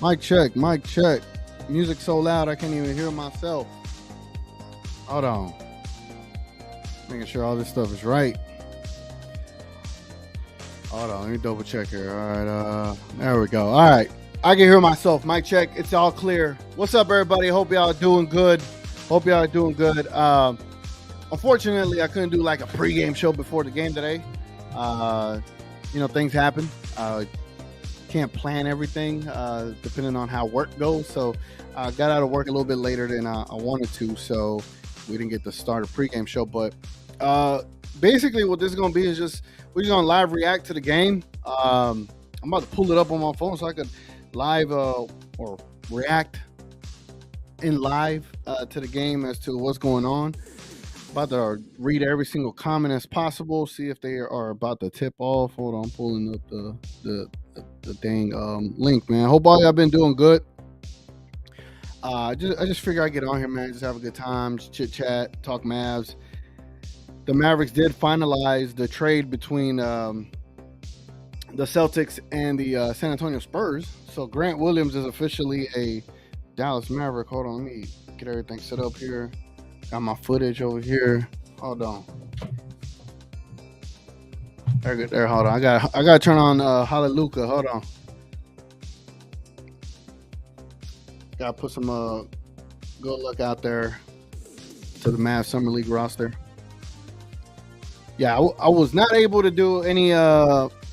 Mic check, mic check. Music so loud I can't even hear myself. Hold on. Making sure all this stuff is right. Hold on, let me double check here. All right, there we go. All right, I can hear myself. Mic check, it's all clear. What's up, everybody? Hope y'all are doing good. Unfortunately, I couldn't do like a pregame show before the game today. Things happen. Can't plan everything depending on how work goes. So I got out of work a little bit later than I wanted to, so we didn't get to start a pregame show. But basically what this is going to be is we're just going to live react to the game. I'm about to pull it up on my phone so I could live or react in live to the game as to what's going on. About to read every single comment as possible, see if they are about to tip off. Hold on, I'm pulling up the dang link, man. Hope all y'all been doing good. I just figure I get on here, man, just have a good time, just chit chat, talk Mavs. The Mavericks did finalize the trade between the Celtics and the San Antonio Spurs. So Grant Williams is officially a Dallas Maverick. Hold on, let me get everything set up here. Got my footage over here. Hold on. There. Hold on. I gotta turn on Hallelujah. Hold on. Gotta put some good luck out there to the Mavs Summer League roster. Yeah, I was not able to do any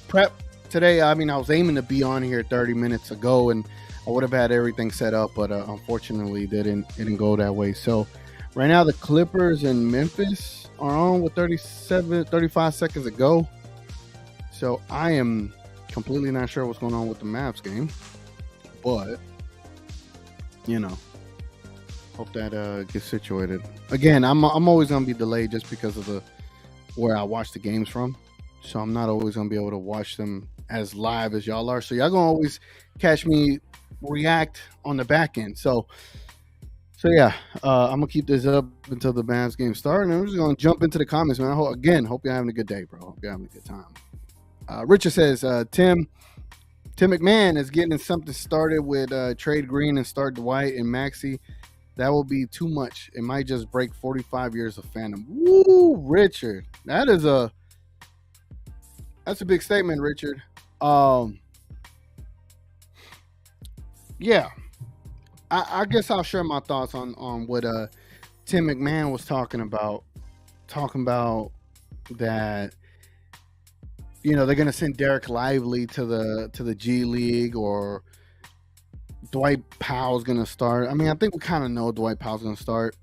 prep today. I mean, I was aiming to be on here 30 minutes ago, and I would have had everything set up, but unfortunately, it didn't go that way. So. Right now, the Clippers and Memphis are on with 35 seconds to go. So I am completely not sure what's going on with the Mavs game. But, hope that gets situated. Again, I'm always going to be delayed just because of where I watch the games from. So I'm not always going to be able to watch them as live as y'all are. So y'all going to always catch me react on the back end. So yeah, I'm going to keep this up until the Mavs game starts, and I'm just going to jump into the comments, man. Hope you're having a good day, bro. Hope you're having a good time. Richard says, Tim McMahon is getting something started with trade Green and start Dwight and Maxey. That will be too much. It might just break 45 years of fandom. Woo, Richard. That's a big statement, Richard. Yeah. I guess I'll share my thoughts on what Tim McMahon was talking about. Talking about that, they're gonna send Derek Lively to the G League, or Dwight Powell's gonna start. I mean, I think we kind of know Dwight Powell's gonna start,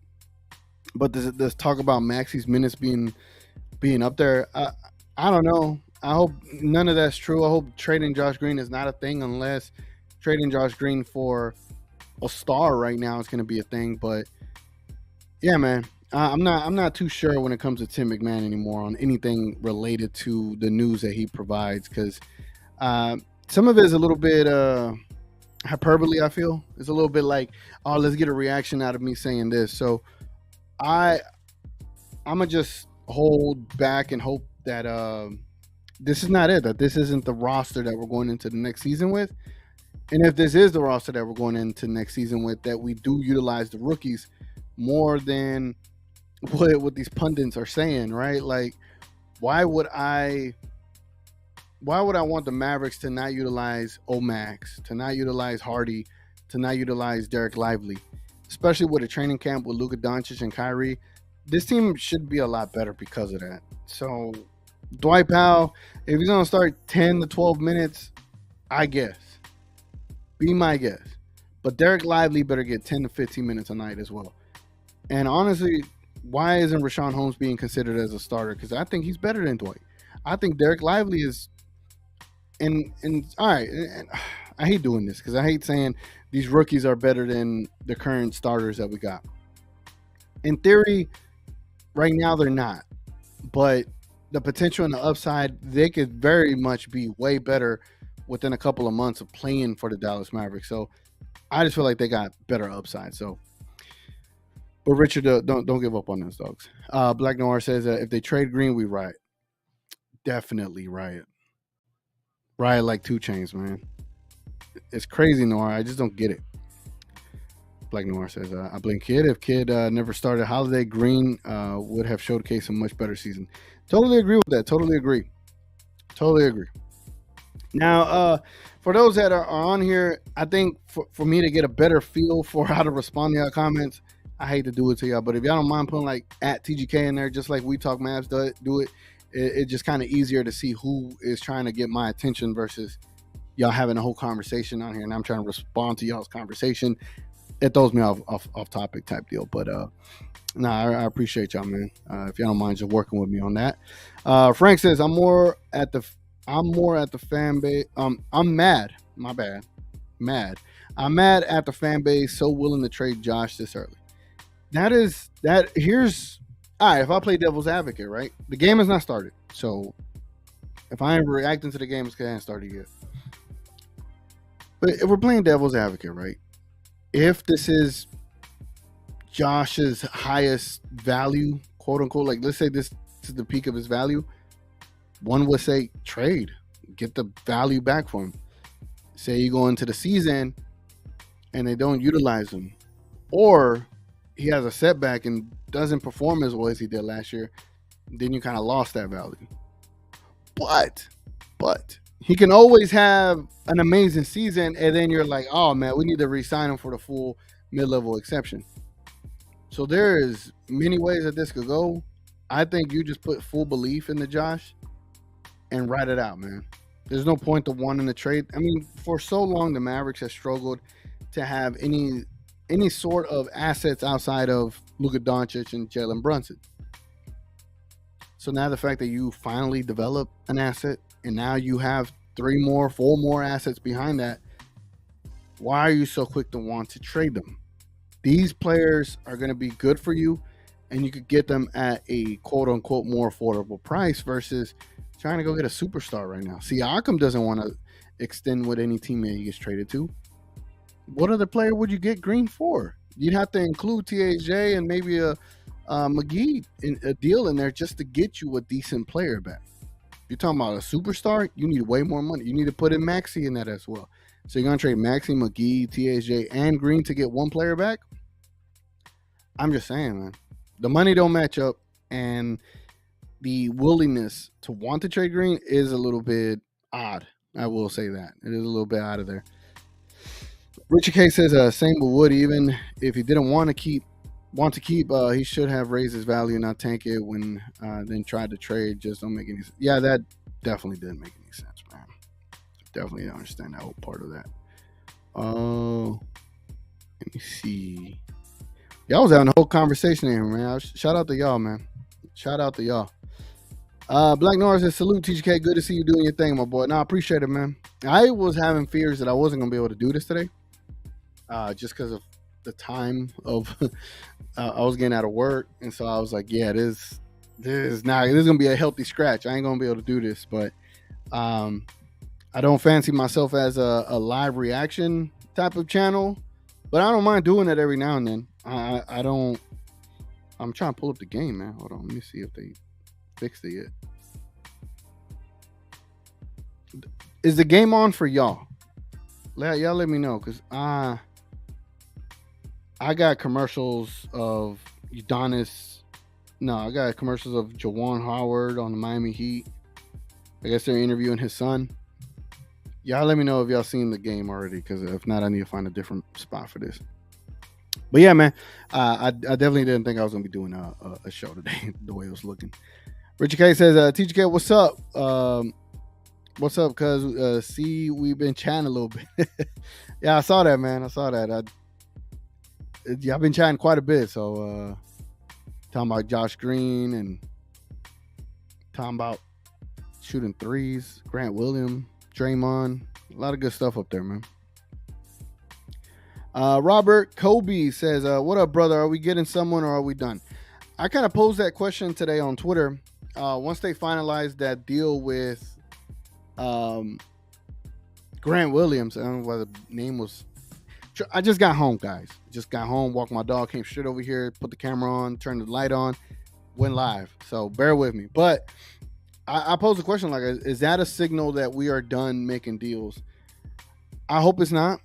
but this talk about Maxey's minutes being up there. I don't know. I hope none of that's true. I hope trading Josh Green is not a thing, unless trading Josh Green for a star right now is going to be a thing. But yeah, man, I'm not too sure when it comes to Tim McMahon anymore on anything related to the news that he provides, because some of it is a little bit hyperbole. I feel it's a little bit like, oh, let's get a reaction out of me saying this. So I'm gonna just hold back and hope that this is not it, that this isn't the roster that we're going into the next season with. And if this is the roster that we're going into next season with, that we do utilize the rookies more than what these pundits are saying, right? Like, why would I want the Mavericks to not utilize Omax, to not utilize Hardy, to not utilize Derek Lively, especially with a training camp with Luka Doncic and Kyrie? This team should be a lot better because of that. So Dwight Powell, if he's going to start 10 to 12 minutes, I guess. Be my guess. But Derek Lively better get 10 to 15 minutes a night as well. And honestly, why isn't Rashawn Holmes being considered as a starter? Because I think he's better than Dwight. I think Derek Lively is and all right, and I hate doing this because I hate saying these rookies are better than the current starters that we got. In theory, right now they're not. But the potential and the upside, they could very much be way better within a couple of months of playing for the Dallas Mavericks. So I just feel like they got better upside. So, but Richard, don't give up on those dogs. Black Noir says if they trade Green, we riot. Definitely riot. Riot like 2 Chainz, man. It's crazy, Nora. I just don't get it. Black Noir says, I blame Kid. If Kid never started Holiday, Green would have showcased a much better season. Totally agree with that. Totally agree. Totally agree. Now, for those that are on here, I think for me to get a better feel for how to respond to y'all comments, I hate to do it to y'all, but if y'all don't mind putting like at TGK in there, just like We Talk Mavs do it, it's just kind of easier to see who is trying to get my attention versus y'all having a whole conversation on here, and I'm trying to respond to y'all's conversation. It throws me off topic type deal, but I appreciate y'all, man. If y'all don't mind just working with me on that. Frank says I'm more at the fan base. I'm mad. My bad. Mad. I'm mad at the fan base so willing to trade Josh this early. Here's all right. If I play devil's advocate, right? The game has not started, so if I ain't reacting to the game, it's because it hasn't started yet. But if we're playing devil's advocate, right? If this is Josh's highest value, quote unquote, like let's say this is the peak of his value, one would say trade, get the value back for him. Say you go into the season and they don't utilize him, or he has a setback and doesn't perform as well as he did last year, then you kind of lost that value. But he can always have an amazing season, and then you're like, oh man, we need to re-sign him for the full mid-level exception. So there is many ways that this could go. I think you just put full belief in the Josh and ride it out, man. There's no point to wanting to trade. I mean, for so long, the Mavericks have struggled to have any sort of assets outside of Luka Doncic and Jalen Brunson. So now the fact that you finally develop an asset and now you have 4 more assets behind that, why are you so quick to want to trade them? These players are going to be good for you, and you could get them at a quote-unquote more affordable price versus trying to go get a superstar right now. Siakam doesn't want to extend with any teammate he gets traded to. What other player would you get Green for? You'd have to include THJ and maybe a McGee in a deal in there just to get you a decent player back. You're talking about a superstar, you need way more money. You need to put in Maxey in that as well. So you're going to trade Maxey, McGee, THJ, and Green to get one player back? I'm just saying, man. The money don't match up, and the willingness to want to trade Green is a little bit odd. I will say that. It is a little bit out of there. Richard K says, same with Wood. Even if he didn't want to keep, he should have raised his value, not tank it when then tried to trade. Just don't make any sense. Yeah, that definitely didn't make any sense, man. Definitely don't understand that whole part of that. Let me see. Y'all was having a whole conversation here, man. Shout out to y'all, man. Shout out to y'all. Black Norris says, salute TGK. Good to see you doing your thing, my boy. No, I appreciate it, man. I was having fears that I wasn't gonna be able to do this today, just because of the time of I was getting out of work, and so I was like, yeah, this is gonna be a healthy scratch. I ain't gonna be able to do this, but I don't fancy myself as a live reaction type of channel, but I don't mind doing it every now and then. I don't. I'm trying to pull up the game, man. Hold on, let me see if they fixed it yet. Is the game on for y'all? Y'all let me know, because I got commercials of Udonis. No, I got commercials of Juwan Howard on the Miami Heat. I guess they're interviewing his son. Y'all let me know if y'all seen the game already, because if not, I need to find a different spot for this. But yeah, man, I definitely didn't think I was going to be doing a show today, the way it was looking. Richard K says, TGK, what's up? What's up, cuz? See, we've been chatting a little bit. Yeah, I saw that, man. I saw that. I've been chatting quite a bit. So, talking about Josh Green and talking about shooting threes, Grant Williams, Draymond. A lot of good stuff up there, man. Robert Kobe says, what up, brother? Are we getting someone or are we done? I kind of posed that question today on Twitter. Once they finalized that deal with Grant Williams, I don't know what the name was. I just got home, guys. Just got home, walked my dog, came straight over here, put the camera on, turned the light on, went live. So bear with me. But I posed a question like, is that a signal that we are done making deals? I hope it's not.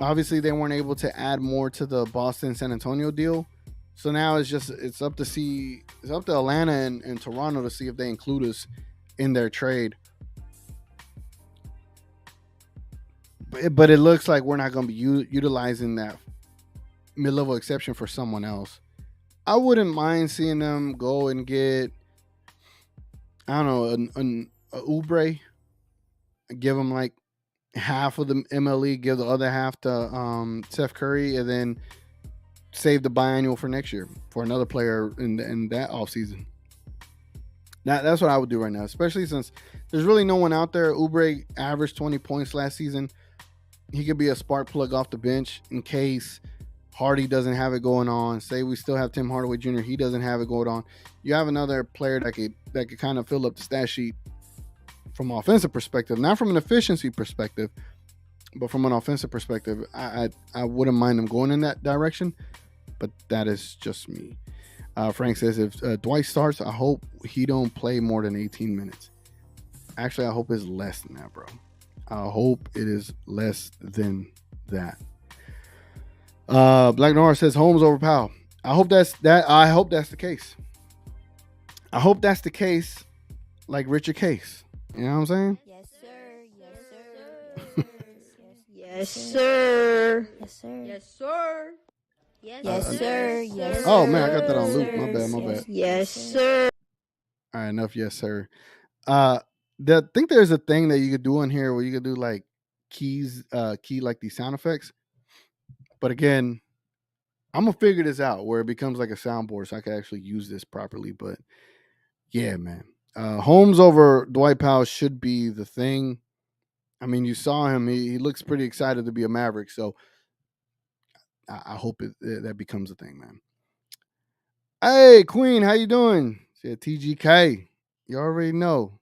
Obviously, they weren't able to add more to the Boston San Antonio deal. So now it's up to Atlanta and Toronto to see if they include us in their trade. But it looks like we're not going to be utilizing that mid-level exception for someone else. I wouldn't mind seeing them go and get, I don't know, an Oubre, give him like half of the MLE, give the other half to Steph Curry, and then save the biannual for next year for another player in that offseason. That's what I would do right now, especially since there's really no one out there. Oubre averaged 20 points last season. He could be a spark plug off the bench in case Hardy doesn't have it going on. Say we still have Tim Hardaway Jr. He doesn't have it going on. You have another player that could kind of fill up the stat sheet from an offensive perspective, not from an efficiency perspective, but from an offensive perspective. I wouldn't mind them going in that direction, but that is just me. Frank says if Dwight starts, I hope he don't play more than 18 minutes. Actually, I hope it's less than that, bro. I hope it is less than that. Black Noir says Holmes over Powell. I hope that's the case. I hope that's the case, like Richard Case. You know what I'm saying? Yes, sir. Yes, sir. Yes, sir. Yes, sir. Yes, sir. Yes, sir. Oh man, I got that on loop. My bad. Yes, sir. All right, enough. Yes, sir. I think there's a thing that you could do on here where you could do like key like these sound effects. But again, I'm gonna figure this out where it becomes like a soundboard so I can actually use this properly. But yeah, man. Holmes over Dwight Powell should be the thing. I mean, you saw him. He looks pretty excited to be a Maverick. So I hope that becomes a thing, man. Hey, Queen, how you doing? Said TGK. You already know.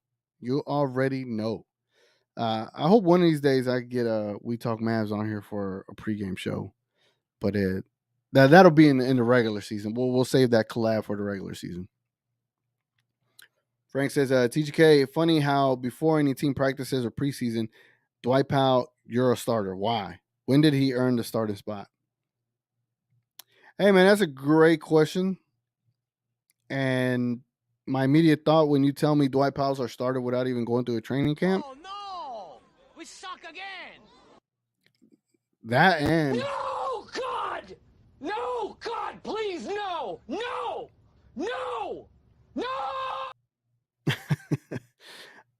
I hope one of these days I get We Talk Mavs on here for a pregame show. But that'll be in the regular season. We'll save that collab for the regular season. Frank says, TGK, funny how before any team practices or preseason, Dwight Powell, you're a starter. Why? When did he earn the starting spot? Hey, man, that's a great question. And my immediate thought when you tell me Dwight Powell's our starter without even going through a training camp. Oh, no! We suck again! That and... No, God! No, God, please, no! No! No! No!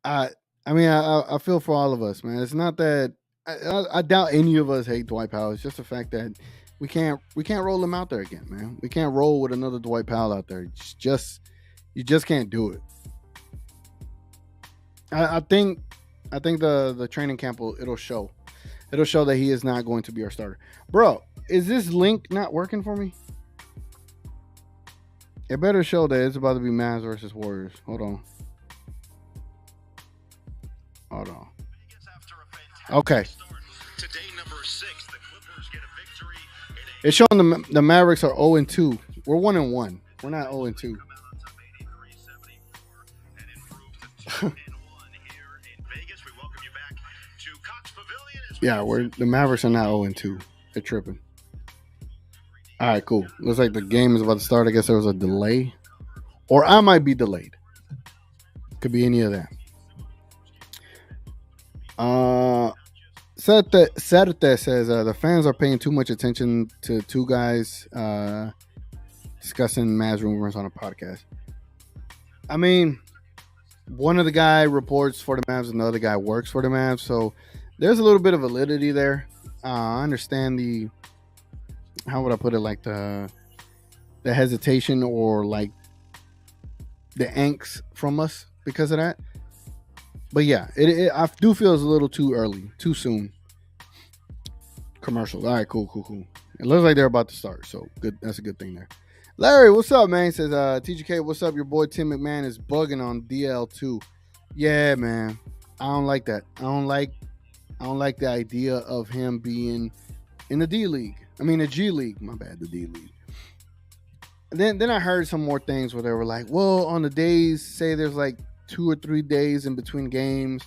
I mean, I feel for all of us, man. It's not that I doubt any of us hate Dwight Powell. It's just the fact that we can't roll him out there again, man. We can't roll with another Dwight Powell out there. You just can't do it. I think the training camp it'll show that he is not going to be our starter. Bro, is this link not working for me? It better show that it's about to be Mavs versus Warriors. Hold on. Okay. It's showing the Mavericks are 0-2. We're 1-1. We're not 0-2. Yeah, the Mavericks are not 0-2. They're tripping. All right, cool. Looks like the game is about to start. I guess there was a delay. Or I might be delayed. Could be any of that. Saturday says the fans are paying too much attention to two guys discussing Mavs rumors on a podcast. I mean, one of the guy reports for the Mavs and the other guy works for the Mavs, so there's a little bit of validity there. I understand how would I put it, like the hesitation or like the angst from us because of that. But yeah, I do feel it's a little too early, too soon. Commercials. All right, cool. It looks like they're about to start, so good. That's a good thing there. Larry, what's up, man? He says, TGK, what's up? Your boy Tim McMahon is bugging on DL2. Yeah, man. I don't like that. I don't like the idea of him being in the D League. I mean, the G League. My bad, the D League. And then I heard some more things where they were like, well, on the days, say there's like 2 or 3 days in between games,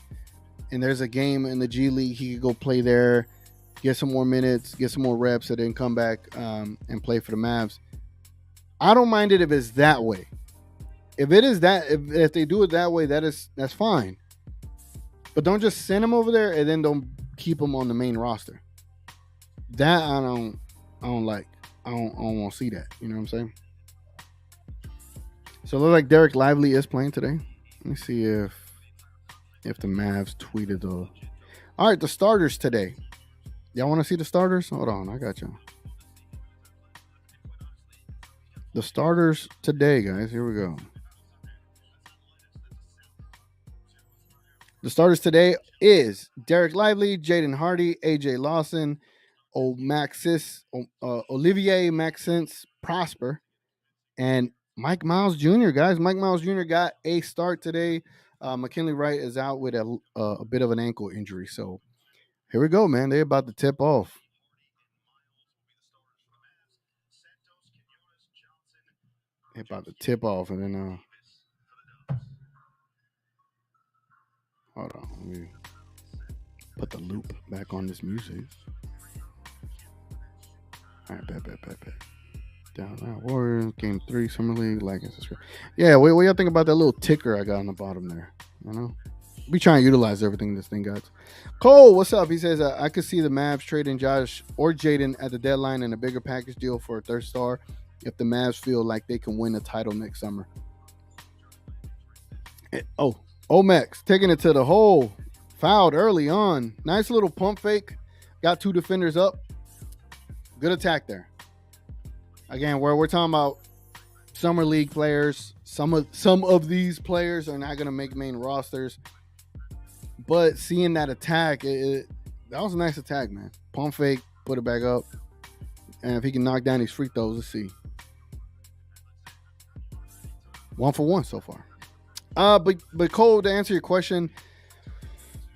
and there's a game in the G League, he could go play there. get some more minutes, get some more reps, and then come back and play for the Mavs. I don't mind it if it's that way. If it is that, if they do it that way, that's fine. But don't just send him over there and then don't keep him on the main roster. That I don't like. I don't want to see that. You know what I'm saying? So it looks like Derek Lively is playing today. Let me see if the Mavs tweeted the. All right, the starters today. Y'all want to see the starters? Hold on, I got you. The starters today, guys. Here we go. The starters today is Derek Lively, Jaden Hardy, AJ Lawson, Olivier Maxence Prosper, and Mike Miles Jr. Guys, Mike Miles Jr. got a start today. McKinley Wright is out with a bit of an ankle injury. So here we go, man. They're about to tip off. They're about to tip off, and then hold on. Let me put the loop back on this music. All right, bet. Down now, Warriors, Game 3, Summer League, like and subscribe. Yeah, what y'all think about that little ticker I got on the bottom there? You know? We try and utilize everything this thing got. Cole, what's up? He says, I could see the Mavs trading Josh or Jaden at the deadline in a bigger package deal for a third star if the Mavs feel like they can win the title next summer. Omex taking it to the hole. Fouled early on. Nice little pump fake. Got 2 defenders up. Good attack there. Again, where we're talking about summer league players, some of these players are not going to make main rosters. But seeing that attack, that was a nice attack, man. Pump fake, put it back up. And if he can knock down these free throws, let's see. 1 for 1 so far. But Cole, to answer your question,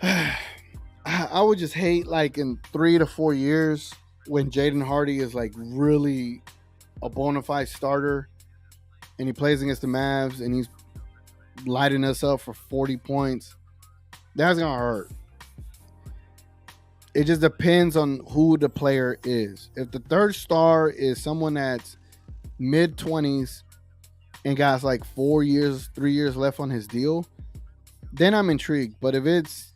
I would just hate like in 3 to 4 years when Jaden Hardy is like really a bona fide starter and he plays against the Mavs and he's lighting us up for 40 points. That's going to hurt. It just depends on who the player is. If the third star is someone that's mid-20s and got like 3 years left on his deal, then I'm intrigued. But if it's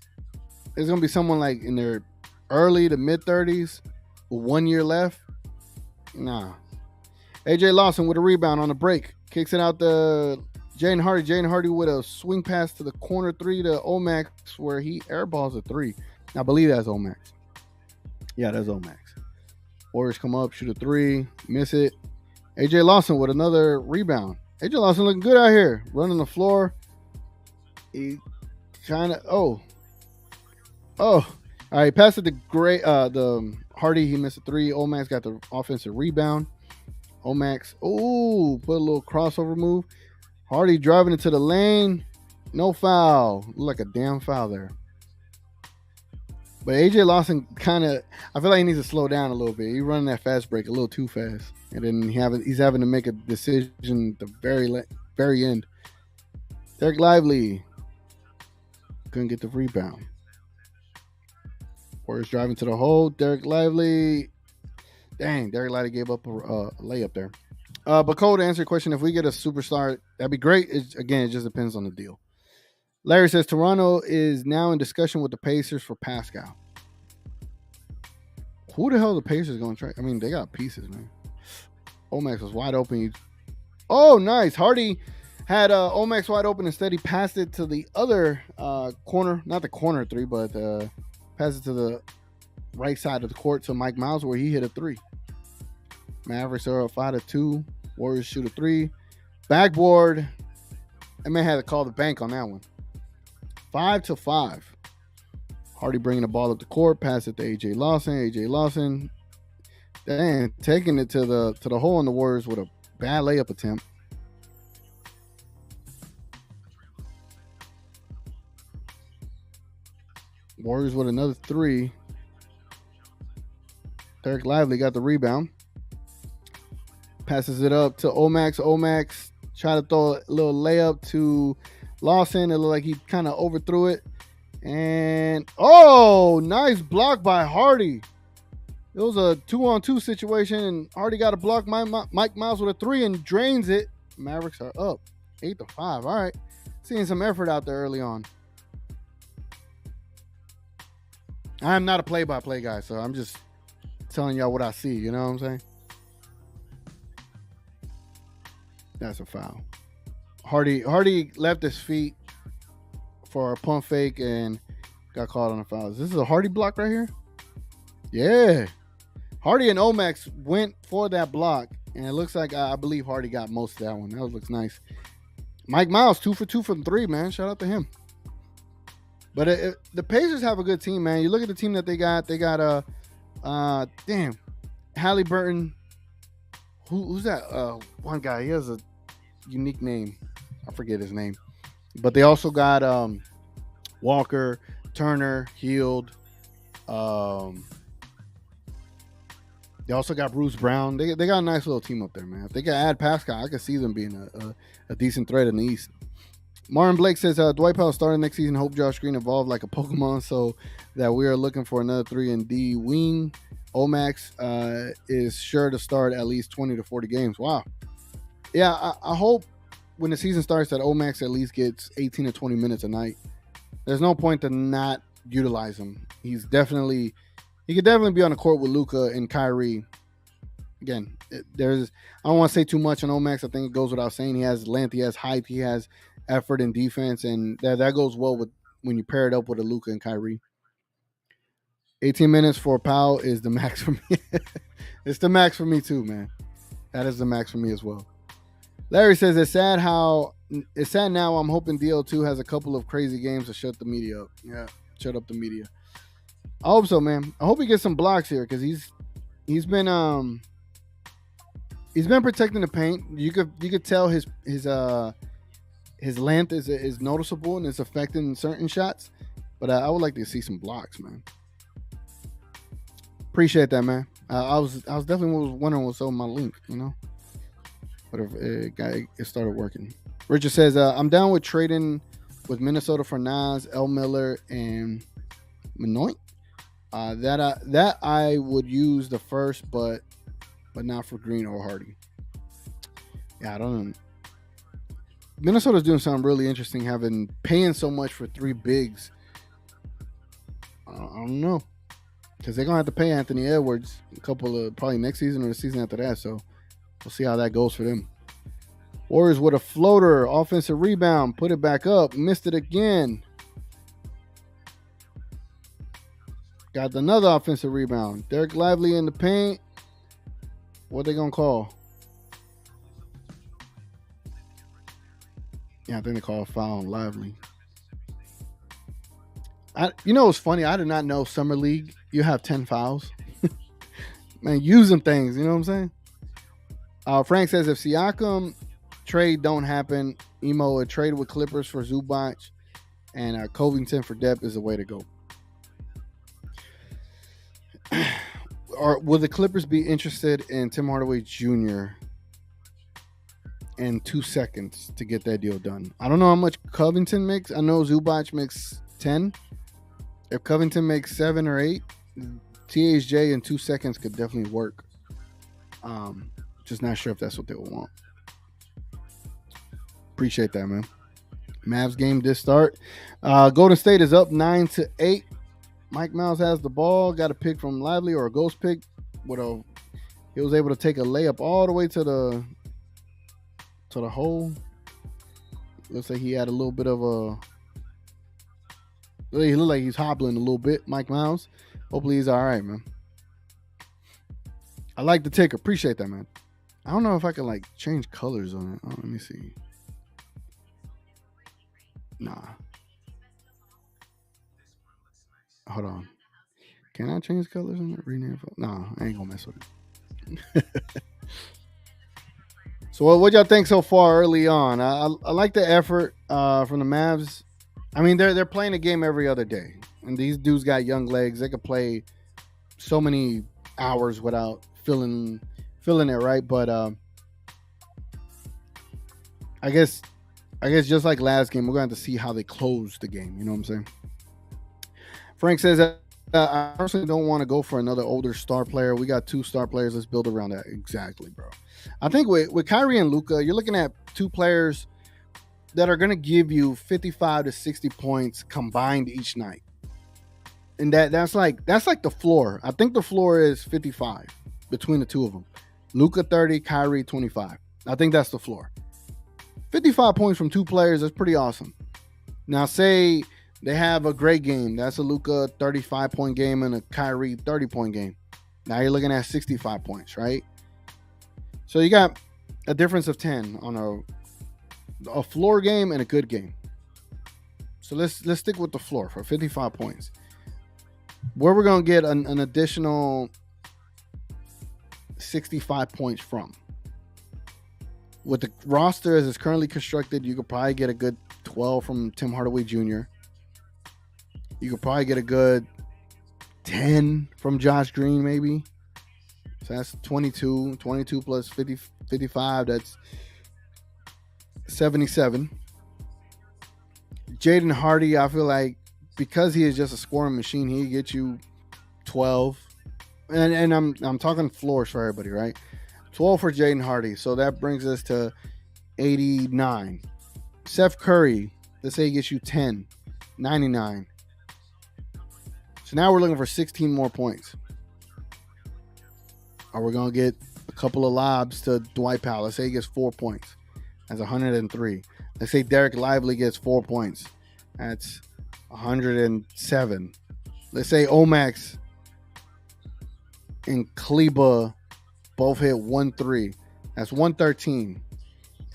going to be someone like in their early to mid-30s with 1 year left, nah. AJ Lawson with a rebound on the break. Kicks it out to Jaden Hardy. Jaden Hardy with a swing pass to the corner 3 to Omax where he airballs a 3. I believe that's Omax. Yeah, that's Omax. Warriors come up, shoot a 3, miss it. AJ Lawson with another rebound. AJ Lawson looking good out here. Running the floor. He kind of, all right, pass it to the Hardy. He missed a 3. Omax got the offensive rebound. Omax, put a little crossover move. Hardy driving into the lane. No foul. Look like a damn foul there. But AJ Lawson I feel like he needs to slow down a little bit. He's running that fast break a little too fast. And then he's having to make a decision at the very end. Derek Lively couldn't get the rebound. Warriors driving to the hole. Derek Lively. Dang, Derek Lively gave up a layup there. But Cole, to answer your question, if we get a superstar, that'd be great. It just depends on the deal. Larry says Toronto is now in discussion with the Pacers for Pascal. Who the hell are the Pacers going to try? I mean, they got pieces, man. Omax was wide open. Nice. Hardy had Omax wide open. Instead, he passed it to the other corner. Not the corner 3, but passed it to the right side of the court to Mike Miles where he hit a 3. Mavericks are up 5-2. Warriors shoot a 3. Backboard. I may have to call the bank on that one. 5-5. Hardy bringing the ball up the court. Pass it to AJ Lawson. AJ Lawson. Dang, taking it to the hole in the Warriors with a bad layup attempt. Warriors with another 3. Derek Lively got the rebound. Passes it up to Omax. Omax tried to throw a little layup to Lawson. It looked like he kind of overthrew it. And, nice block by Hardy. It was a 2-on-2 situation, and Hardy got a block. Mike Miles with a 3 and drains it. Mavericks are up 8-5. All right. Seeing some effort out there early on. I am not a play-by-play guy, so I'm just telling y'all what I see. You know what I'm saying? That's a foul. Hardy left his feet for a pump fake and got caught on a foul. This is a Hardy block right here? Yeah. Hardy and Omax went for that block, and it looks like I believe Hardy got most of that one. That looks nice. Mike Miles, 2 for 2 from 3, man. Shout out to him. But the Pacers have a good team, man. You look at the team that they got. They got Halliburton. Who's that? One guy. He has a unique name. I forget his name. But they also got Walker, Turner, Hield. They also got Bruce Brown. They got a nice little team up there, man. If they can add Pascal, I could see them being a decent threat in the East. Martin Blake says Dwight Powell starting next season. Hope Josh Green evolved like a Pokemon, so that we are looking for another 3-and-D wing. Omax is sure to start at least 20 to 40 games. Wow. Yeah, I hope when the season starts that Omax at least gets 18 to 20 minutes a night. There's no point to not utilize him. He could definitely be on the court with Luka and Kyrie. Again, I don't want to say too much on Omax. I think it goes without saying. He has length, he has height, he has effort in defense, and that goes well with when you pair it up with a Luka and Kyrie. 18 minutes for Powell is the max for me. It's the max for me too, man. That is the max for me as well. Larry says it's sad now. I'm hoping DL2 has a couple of crazy games to shut the media up. Yeah, shut up the media. I hope so, man. I hope he gets some blocks here because he's been protecting the paint. You could tell his length is noticeable and it's affecting certain shots. But I would like to see some blocks, man. Appreciate that, man. I was definitely wondering what's on my link, you know. But it started working. Richard says I'm down with trading with Minnesota for Nas, L. Miller, and Manoit. That I would use the first, but not for Green or Hardy. Yeah, I don't know. Minnesota's doing something really interesting, paying so much for 3 bigs. I don't know, because they're gonna have to pay Anthony Edwards a couple of probably next season or the season after that. So we'll see how that goes for them. Warriors with a floater, offensive rebound, put it back up, missed it again. Got another offensive rebound. Derek Lively in the paint. What they gonna call? Yeah, I think they call a foul on Lively. What's funny? I did not know Summer League you have 10 fouls. Man, using things, you know what I'm saying? Frank says if Siakam trade don't happen, Emo a trade with Clippers for Zubac and Covington for depth is the way to go. Or will the Clippers be interested in Tim Hardaway Jr. in 2 seconds to get that deal done? I don't know how much Covington makes. I know Zubac makes 10. If Covington makes 7 or 8, THJ in 2 seconds could definitely work. Just not sure if that's what they will want. Appreciate that, man. Mavs game did start. Golden State is up 9-8. Mike Miles has the ball. Got a pick from Lively or a ghost pick. He was able to take a layup all the way to the hole. Looks like he had a little bit of a. He looked like he's hobbling a little bit, Mike Miles. Hopefully he's all right, man. I like the ticker. Appreciate that, man. I don't know if I can change colors on it. Oh, let me see. Nah. Hold on. Can I change colors on it? Rename? Nah, I ain't gonna mess with it. So what y'all think so far early on? I like the effort from the Mavs. I mean, they're playing a game every other day, and these dudes got young legs. They could play so many hours without feeling it, right? But I guess just like last game, we're going to have to see how they close the game. You know what I'm saying? Frank says I personally don't want to go for another older star player. We got 2 star players. Let's build around that. Exactly, bro. I think with Kyrie and Luka, you're looking at 2 players that are going to give you 55 to 60 points combined each night. And that's like the floor. I think the floor is 55 between the 2 of them. Luka 30, Kyrie 25. I think that's the floor. 55 points from 2 players is pretty awesome. Now, say they have a great game. That's a Luka 35-point game and a Kyrie 30-point game. Now you're looking at 65 points, right? So you got a difference of 10 on a floor game and a good game. So let's stick with the floor for 55 points. Where we're going to get an additional 65 points from. With the roster as it's currently constructed, you could probably get a good 12 from Tim Hardaway Jr. You could probably get a good 10 from Josh Green, maybe. So that's 22. 22 plus 50, 55, that's 77. Jaden Hardy, I feel like because he is just a scoring machine, he gets you 12. And I'm talking floors for everybody, right? 12 for Jaden Hardy. So that brings us to 89. Seth Curry, let's say he gets you 10. 99. So now we're looking for 16 more points. Are we going to get a couple of lobs to Dwight Powell? Let's say he gets 4 points. That's 103. Let's say Derek Lively gets 4 points. That's 107. Let's say Omax and Kleba both hit 1-3. That's 113.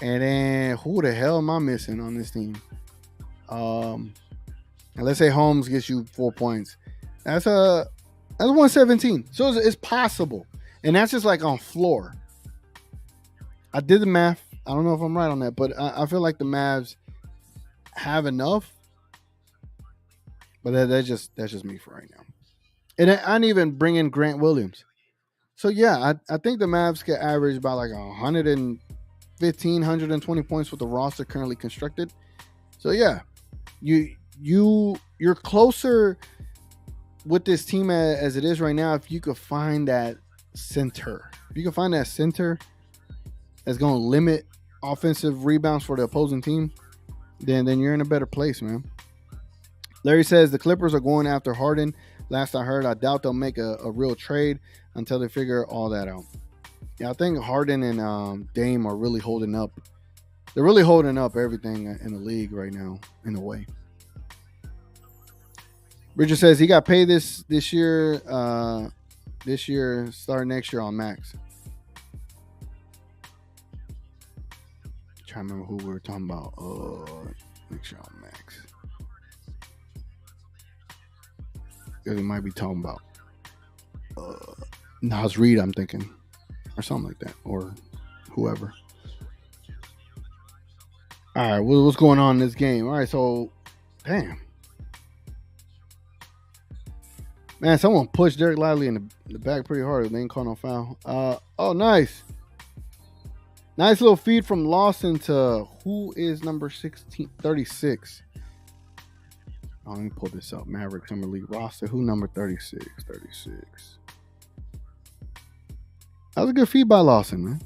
And then who the hell am I missing on this team? And let's say Holmes gets you 4 points. That's 117. So it's possible. And that's just like on floor. I did the math. I don't know if I'm right on that, but I feel like the Mavs have enough. But that's just me for right now. And I didn't even bring in Grant Williams. So yeah, I think the Mavs can average about like 115, 120 points with the roster currently constructed. So yeah, you're closer with this team as it is right now. If you could find that center, that's going to limit offensive rebounds for the opposing team, then you're in a better place, man. Larry says the Clippers are going after Harden. Last I heard, I doubt they'll make a real trade until they figure all that out. Yeah, I think Harden and Dame are really holding up. They're really holding up everything in the league right now, in a way. Richard says he got paid this year. This year, start next year on max. Trying to remember who we were talking about. Next year on max. Because we might be talking about Nas Reed, I'm thinking, or something like that, or whoever. All right, what's going on in this game? All right, so, damn. Man, someone pushed Derek Lively in the back pretty hard. They didn't call no foul. Oh, nice. Nice little feed from Lawson to who is number 36. Oh, let me pull this up. Mavericks Summer League roster. Who number 36? 36. That was a good feed by Lawson, man.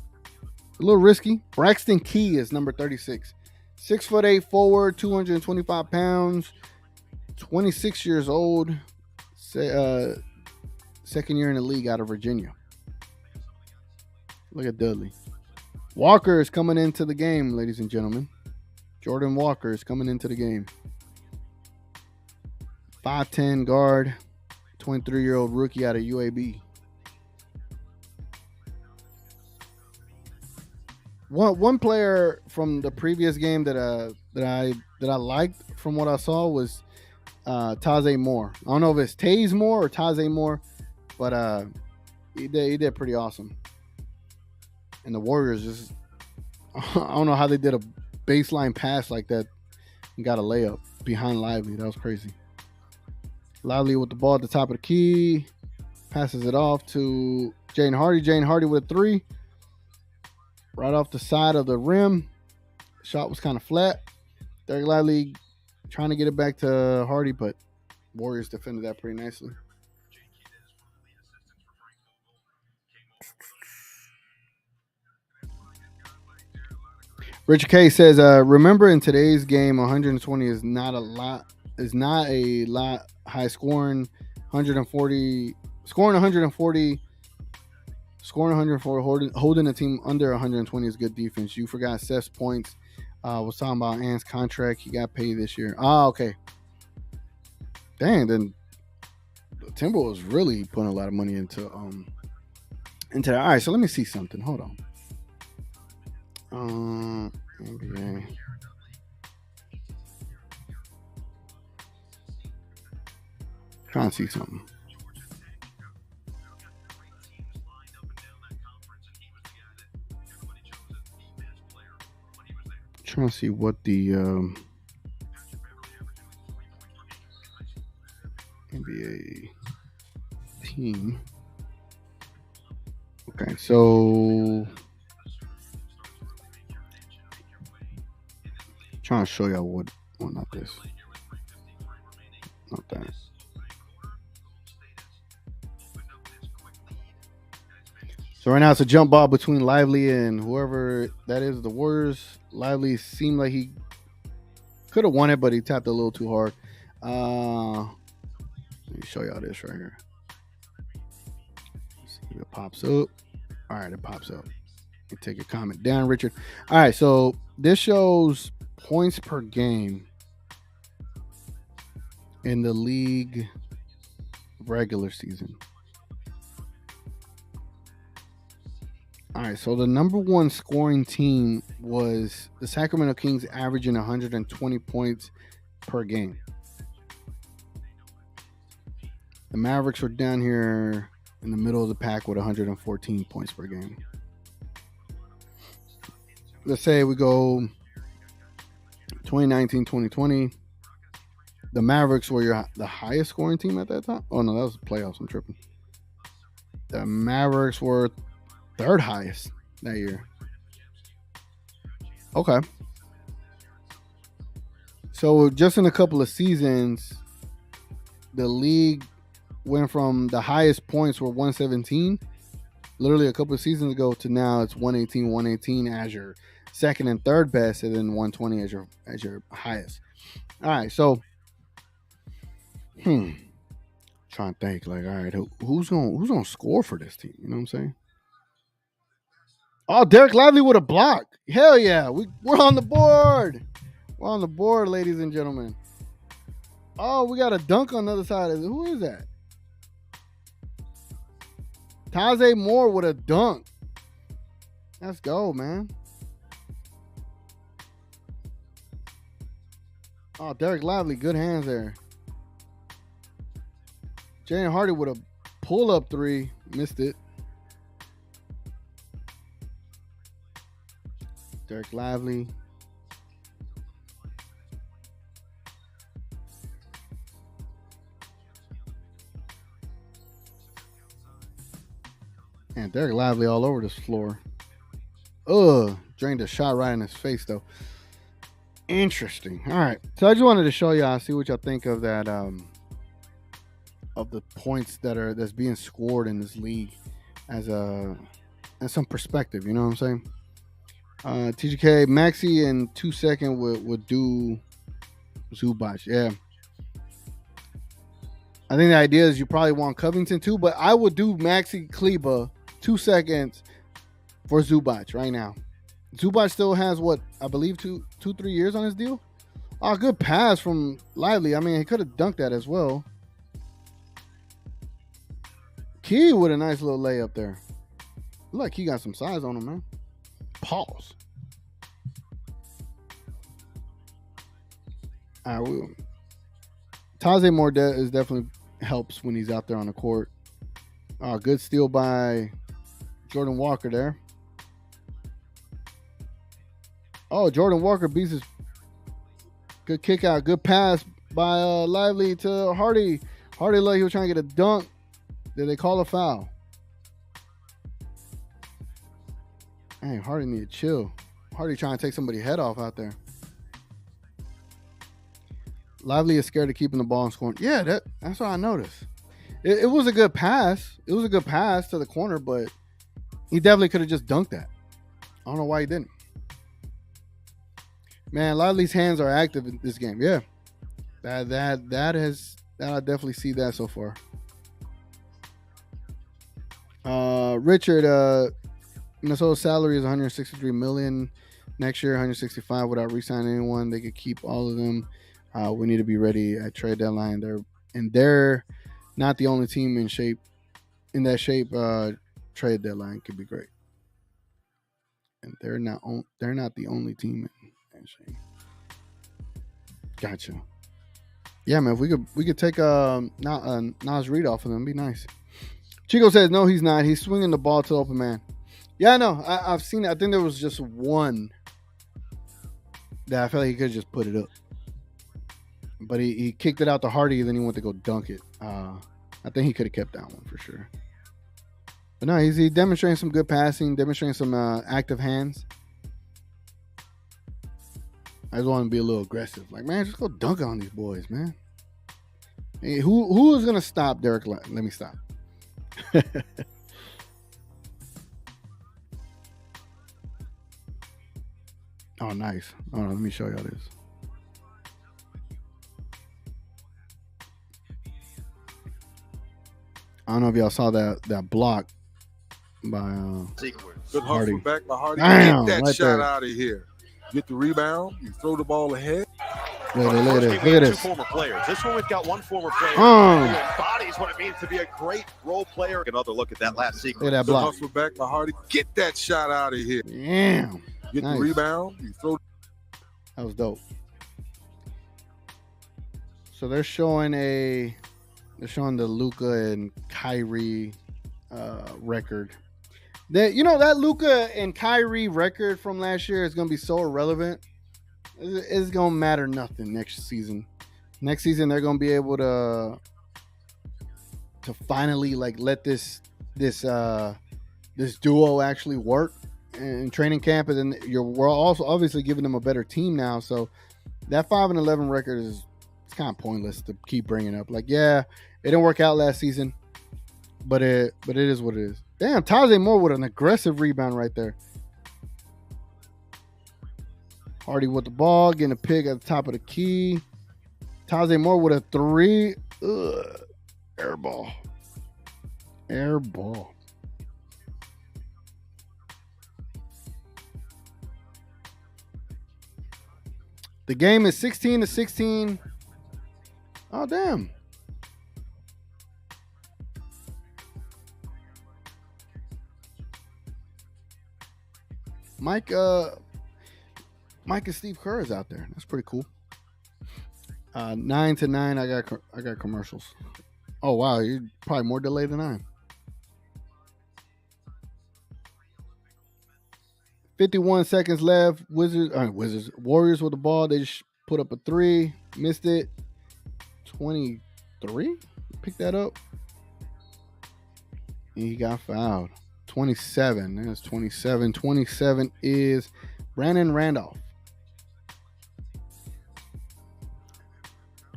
A little risky. Braxton Key is number 36. 6'8" forward, 225 pounds, 26 years old. Second year in the league out of Virginia. Look at Dudley. Walker is coming into the game, ladies and gentlemen. Jordan Walker is coming into the game. 5'10" guard, 23-year-old rookie out of UAB. One player from the previous game that I liked from what I saw was Taze Moore. I don't know if it's Taze Moore or Taze Moore, but he did pretty awesome. And the Warriors just I don't know how they did a baseline pass like that and got a layup behind Lively. That was crazy. Lively with the ball at the top of the key, passes it off to Jaden Hardy. Jaden Hardy with a 3. Right off the side of the rim. Shot was kind of flat. Derek Lively trying to get it back to Hardy, but Warriors defended that pretty nicely. Richard K says, remember in today's game, 120 is not a lot. Is not a lot high scoring. 140 scoring 140. Scoring 140, holding a team under 120 is good defense. You forgot Seth's points. Was talking about Ant's contract. He got paid this year. Okay. Dang, then the Timberwolves really putting a lot of money into that. All right, so let me see something. Hold on. NBA. Trying to see something. Trying to see what the NBA team. Okay, so trying to show y'all what. Well, not this. Not that. So right now it's a jump ball between Lively and whoever that is, the Warriors. Lively seemed like he could have won it, but he tapped a little too hard. Let me show y'all this right here. Let's see if it pops up. All right, it pops up. You take your comment down, Richard. All right, so this shows points per game in the league regular season. All right, so the number one scoring team was the Sacramento Kings, averaging 120 points per game. The Mavericks were down here in the middle of the pack with 114 points per game. Let's say we go 2019, 2020. The Mavericks were the highest scoring team at that time. Oh, no, that was the playoffs. I'm tripping. The Mavericks were third highest that year. Okay. So just in a couple of seasons, the league went from the highest points were 117, literally a couple of seasons ago, to now it's 118 as your second and third best, and then 120 as your highest. All right, so trying to think, like, all right, who's gonna score for this team? You know what I'm saying? Oh, Derek Lively with a block. Hell yeah. We're on the board. We're on the board, ladies and gentlemen. Oh, we got a dunk on the other side. Who is that? Taze Moore with a dunk. Let's go, man. Oh, Derek Lively, good hands there. Jalen Hardy with a pull-up three. Missed it. Derek Lively. And Derek Lively all over this floor. Drained a shot right in his face, though. Interesting. All right. So I just wanted to show y'all, see what y'all think of that, of the points that's being scored in this league as some perspective. You know what I'm saying? TGK Maxi in 2 seconds would do Zubac. Yeah. I think the idea is you probably want Covington too, but I would do Maxi Kleba 2 seconds for Zubac right now. Zubac still has what I believe 3 years on his deal. Oh, good pass from Lively. I mean, he could have dunked that as well. Key with a nice little layup there. Look like he got some size on him, man. Pause. All right, Taze Moore is definitely helps when he's out there on the court. Good steal by Jordan Walker there. Oh, Jordan Walker beats his good kick out. Good pass by Lively to Hardy. Hardy looked like he was trying to get a dunk. Did they call a foul? Hey, Hardy need to chill. Hardy trying to take somebody's head off out there. Lively is scared of keeping the ball and scoring. Yeah, that's what I noticed. It was a good pass. It was a good pass to the corner, but he definitely could have just dunked that. I don't know why he didn't. Man, a lot of these hands are active in this game. Yeah, that I definitely see that so far. Richard, Minnesota's salary is 163 million next year, 165 without re-signing anyone. They could keep all of them. We need to be ready at trade deadline. They're not the only team in shape. In that shape, trade deadline could be great. And they're not the only team in shape. Gotcha. Yeah, man. If we could take Nas Reed off of them, it'd be nice. Chico says no, he's not. He's swinging the ball to the open man. Yeah, no, I've seen it. I think there was just one that I felt like he could have just put it up, but he kicked it out to Hardy, and then he went to go dunk it. I think he could have kept that one for sure. But no, he's demonstrating some good passing, demonstrating some active hands. I just want to be a little aggressive. Like, man, just go dunk on these boys, man. Hey, who is gonna stop Derek? Let me stop. Oh, nice. Hold on, let me show y'all this. I don't know if y'all saw that block by Good Hardy. hustle back by Hardy. Damn, Get that right shot there. out of here. Get the rebound. You throw the ball ahead. Look at First this. game, Look we at had two this. former players. This one, we've got one former player Oh. who embodies what it means to be a great role player. Another look at that last sequence. Look at that Good block. hustle back by Hardy. Get that shot out of here. Damn. Get Nice. the rebound. You throw. That was dope. So they're showing the Luka and Kyrie record. That Luka and Kyrie record from last year is gonna be so irrelevant. It's gonna matter nothing next season. Next season they're gonna be able to finally like let this duo actually work in training camp, and then we're also obviously giving them a better team now. So that 5-11 record it's kind of pointless to keep bringing up. Like, yeah, it didn't work out last season, but it is what it is. Damn, Tajay Moore with an aggressive rebound right there. Hardy with the ball, getting a pick at the top of the key. Tajay Moore with a three. Air ball. The game is 16-16. Oh, damn. Mike and Steve Kerr is out there. That's pretty cool. 9-9. I got commercials. Oh wow, you're probably more delayed than I am. 51 seconds left. Warriors with the ball. They just put up a three. Missed it. 23. Pick that up. And he got fouled. 27. That's 27. 27 is Brandon Randolph.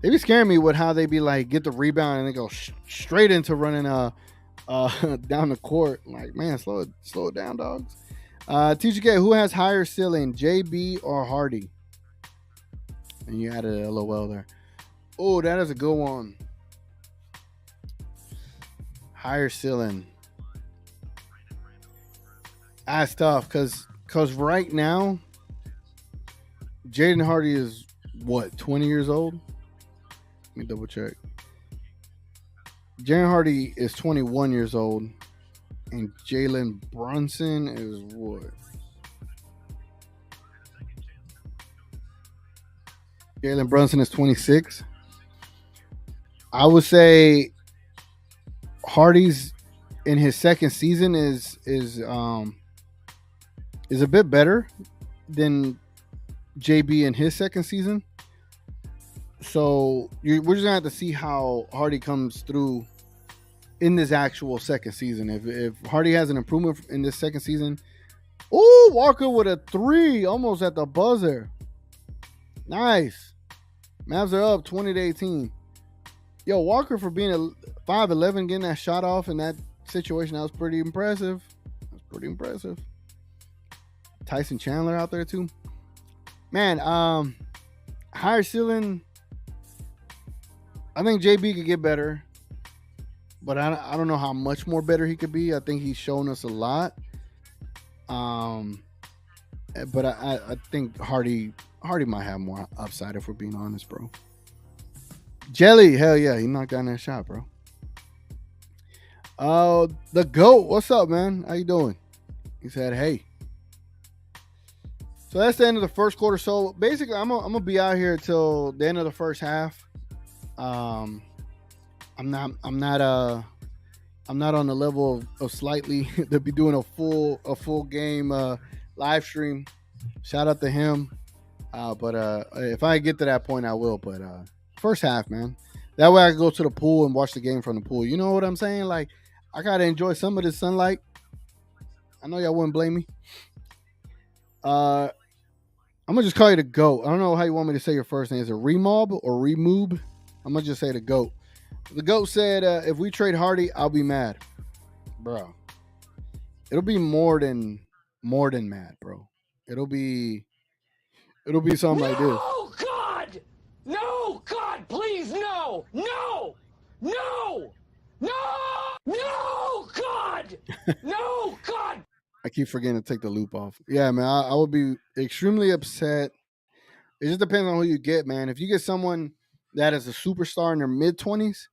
They be scaring me with how they be like get the rebound and they go straight into running down the court. Like, man, slow it down, dogs. TGK, who has higher ceiling, JB or Hardy? And you added a LOL there. Oh, that is a good one. Higher ceiling. That's tough because right now, Jaden Hardy is what, 20 years old? Let me double check. Jaden Hardy is 21 years old, and Jalen Brunson is what? Jalen Brunson is 26. I would say Hardy's in his second season is a bit better than JB in his second season. So we're just gonna have to see how Hardy comes through in this actual second season. If Hardy has an improvement in this second season, oh, Walker with a three, almost at the buzzer. Nice. Mavs are up 20-18. Yo, Walker for being a 5'11", getting that shot off in that situation, that was pretty impressive. Tyson Chandler out there too. Man, higher ceiling. I think JB could get better, but I don't know how much more better he could be. I think he's shown us a lot. But I think Hardy might have more upside if we're being honest, bro. Jelly, hell yeah, he knocked down that shot, bro. The GOAT, what's up, man? How you doing? He said, hey. So that's the end of the first quarter. So basically, I'm gonna be out here till the end of the first half. I'm not on the level of slightly to be doing a full game live stream. Shout out to him. But if I get to that point, I will. But first half, man. That way I can go to the pool and watch the game from the pool. You know what I'm saying? Like, I got to enjoy some of the sunlight. I know y'all wouldn't blame me. I'm going to just call you the GOAT. I don't know how you want me to say your first name. Is it Remob or Remoob? I'm going to just say the GOAT. The GOAT said, if we trade Hardy, I'll be mad. Bro. It'll be more than mad, bro. It'll be something like this. No, God! No, God, please, no! No! No! No! No, God! No, God! I keep forgetting to take the loop off. Yeah, man, I would be extremely upset. It just depends on who you get, man. If you get someone that is a superstar in their mid-20s,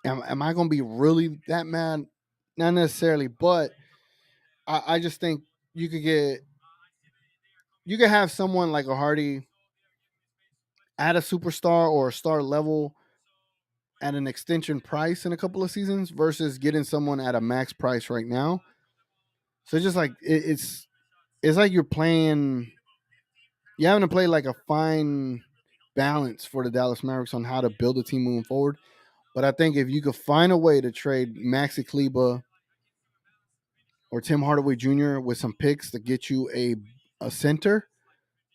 am I going to be really that mad? Not necessarily, but I just think you could have someone like a Hardy at a superstar or a star level at an extension price in a couple of seasons versus getting someone at a max price right now. So it's just like it's like you're having to play like a fine balance for the Dallas Mavericks on how to build a team moving forward. But I think if you could find a way to trade Maxi Kleba or Tim Hardaway Jr. with some picks to get you a center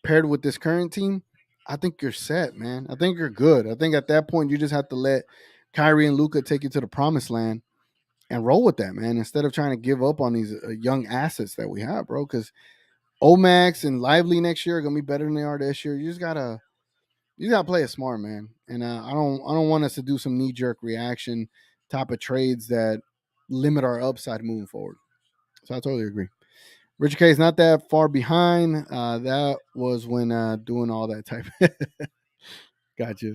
paired with this current team, I think you're set, man. I think you're good. I think at that point you just have to let Kyrie and Luka take you to the promised land and roll with that, man, instead of trying to give up on these young assets that we have, bro. Because Omax and Lively next year are gonna be better than they are this year. You just gotta play it smart, man. And I don't want us to do some knee jerk reaction type of trades that limit our upside moving forward. So I totally agree. Richard K is not that far behind. That was when doing all that type. Gotcha.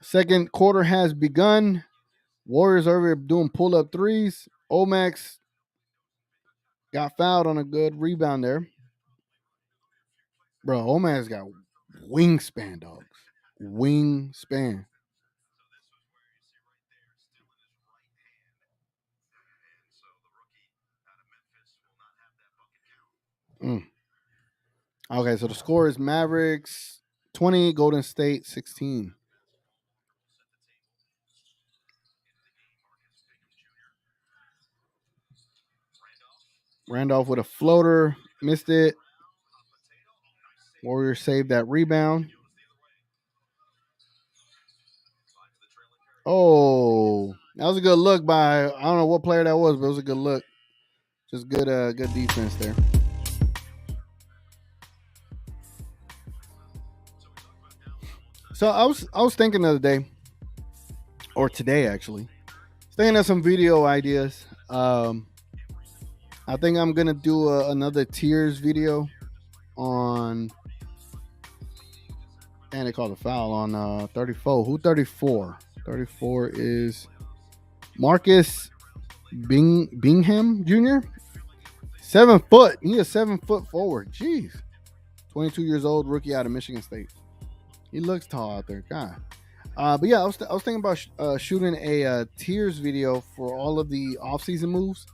Second quarter has begun. Warriors over doing pull up threes. Omax got fouled on a good rebound there. Bro, Omax got wingspan, dogs. Wingspan. Okay, so the score is Mavericks 20, Golden State 16. Randolph with a floater, missed it. Warriors saved that rebound. Oh, that was a good look by, I don't know what player that was, but it was a good look. Just good defense there. So I was thinking the other day, or today actually, thinking of some video ideas. I think I'm gonna do another tiers video on, and they called a foul on 34. Who 34? 34 is Marcus Bingham Jr. 7 foot. He is 7 foot forward. Jeez. 22 years old, rookie out of Michigan State. He looks tall out there. God. But yeah, I was thinking about shooting a tiers video for all of the offseason moves.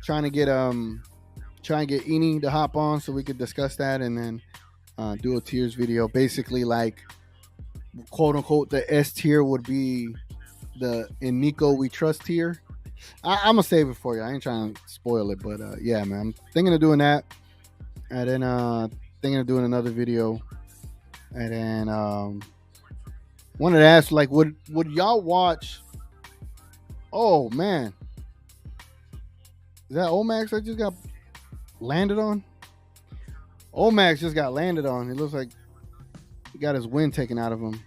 Trying to get Eni to hop on so we could discuss that, and then do a tiers video. Basically, like, quote unquote, the S tier would be the in Nico we trust tier. I'm gonna save it for you. I ain't trying to spoil it, but yeah, man, I'm thinking of doing that, and then thinking of doing another video, and then wanted to ask, like, would y'all watch? Oh man, is that Omax I just got landed on? Omax just got landed on. It looks like he got his wind taken out of him.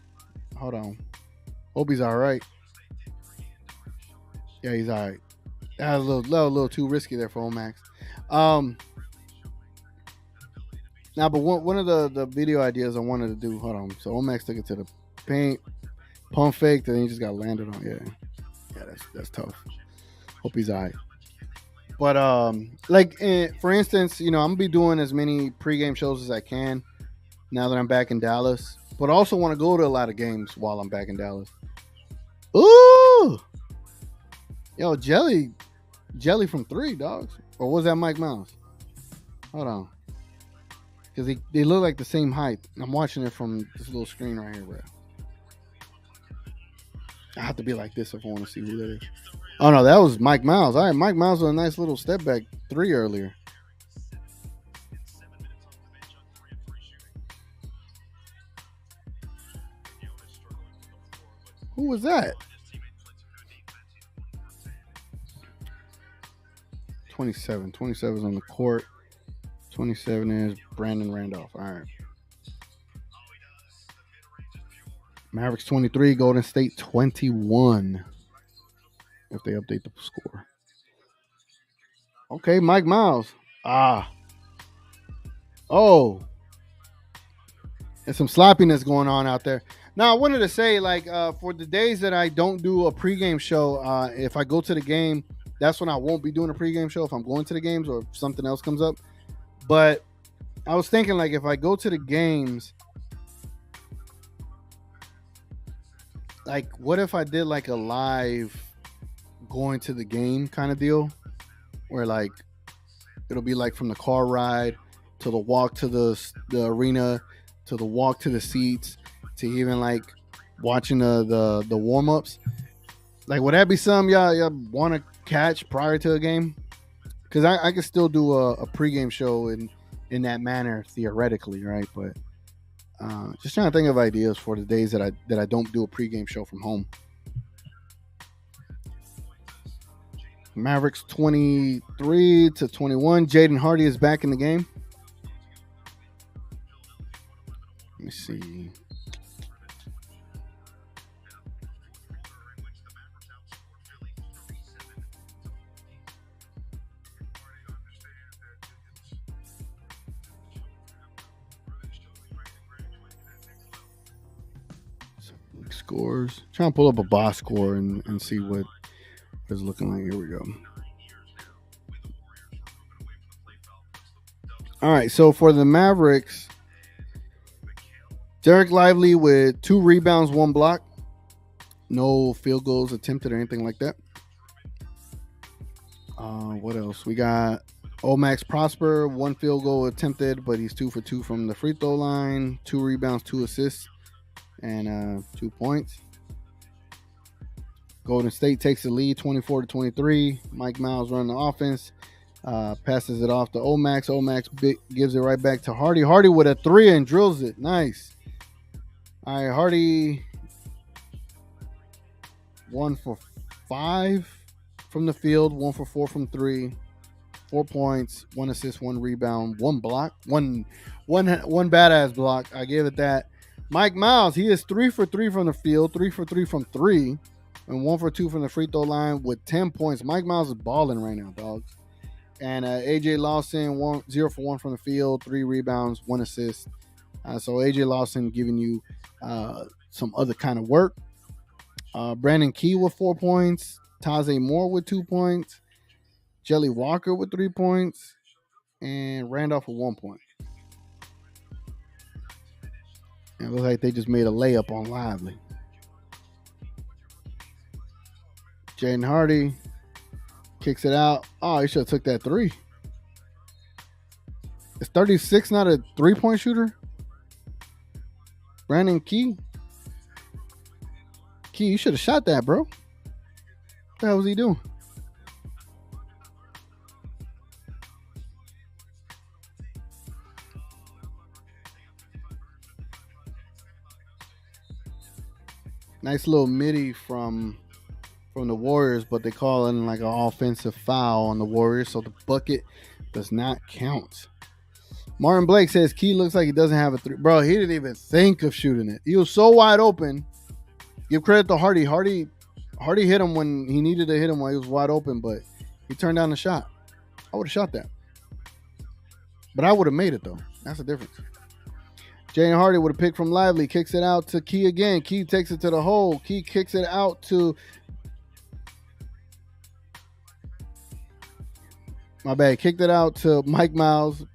Hold on. Hope he's all right. Yeah, he's all right. That was a little too risky there for Omax. Now, but one of the video ideas I wanted to do. Hold on. So Omax took it to the paint, pump faked, and then he just got landed on. Yeah, that's tough. Hope he's all right. But for instance, I'm gonna be doing as many pregame shows as I can now that I'm back in Dallas. But I also want to go to a lot of games while I'm back in Dallas. Ooh, yo, Jelly from 3, dogs. Or was that Mike Miles? Hold on, because they look like the same height. I'm watching it from this little screen right here, bro. I have to be like this if I want to see who that is. Oh, no, that was Mike Miles. All right, Mike Miles with a nice little step back 3 earlier. Who was that? 27. 27 is on the court. 27 is Brandon Randolph. All right. Mavericks 23, Golden State 21. If they update the score. Okay, Mike Miles. Oh. There's some sloppiness going on out there. Now, I wanted to say, for the days that I don't do a pregame show, if I go to the game, that's when I won't be doing a pregame show if I'm going to the games or if something else comes up. But I was thinking, if I go to the games, what if I did, a live going to the game kind of deal where it'll be from the car ride to the walk to the arena to the walk to the seats to even watching the warm-ups. Would that be something y'all want to catch prior to a game? Because I could still do a pregame show in that manner theoretically, right? But just trying to think of ideas for the days that I don't do a pregame show from home. Mavericks 23-21. Jaden Hardy is back in the game. Let me see. Scores. Trying to pull up a box score and see what it's looking like. Here we go. All right, so for the Mavericks, Derek Lively with 2 rebounds, 1 block. No field goals attempted or anything like that. What else? We got Omax Prosper, 1 field goal attempted, but he's 2 for 2 from the free throw line. 2 rebounds, 2 assists, and 2 points. Golden State takes the lead 24-23. Mike Miles running the offense. Passes it off to Omax. Omax gives it right back to Hardy. Hardy with a 3 and drills it. Nice. All right, Hardy 1 for 5 from the field. 1 for 4 from 3. 4 points, 1 assist, 1 rebound, 1 block, one badass block. I give it that. Mike Miles, he is 3 for 3 from the field, 3 for 3 from 3, and 1 for 2 from the free throw line with 10 points. Mike Miles is balling right now, dogs. And AJ Lawson, 0 for 1 from the field, 3 rebounds, 1 assist. So AJ Lawson giving you some other kind of work. Brandon Key with 4 points. Taze Moore with 2 points. Jelly Walker with 3 points. And Randolph with 1 point. And it looks like they just made a layup on Lively. Jaden Hardy kicks it out. Oh, he should have took that 3. Is 36 not a 3-point shooter? Brandon Key, you should have shot that, bro. What the hell was he doing? Nice little midi from the Warriors, but they call it an offensive foul on the Warriors, so the bucket does not count. Martin Blake says Key looks like he doesn't have a three. Bro, he didn't even think of shooting it. He was so wide open. Give credit to Hardy. Hardy hit him when he needed to hit him while he was wide open, but he turned down the shot. I would have shot that. But I would have made it, though. That's the difference. Jane Hardy would have picked from Lively. Kicks it out to Key again. Key takes it to the hole. Key kicks it out to... My bad. Kicked it out to Mike Miles.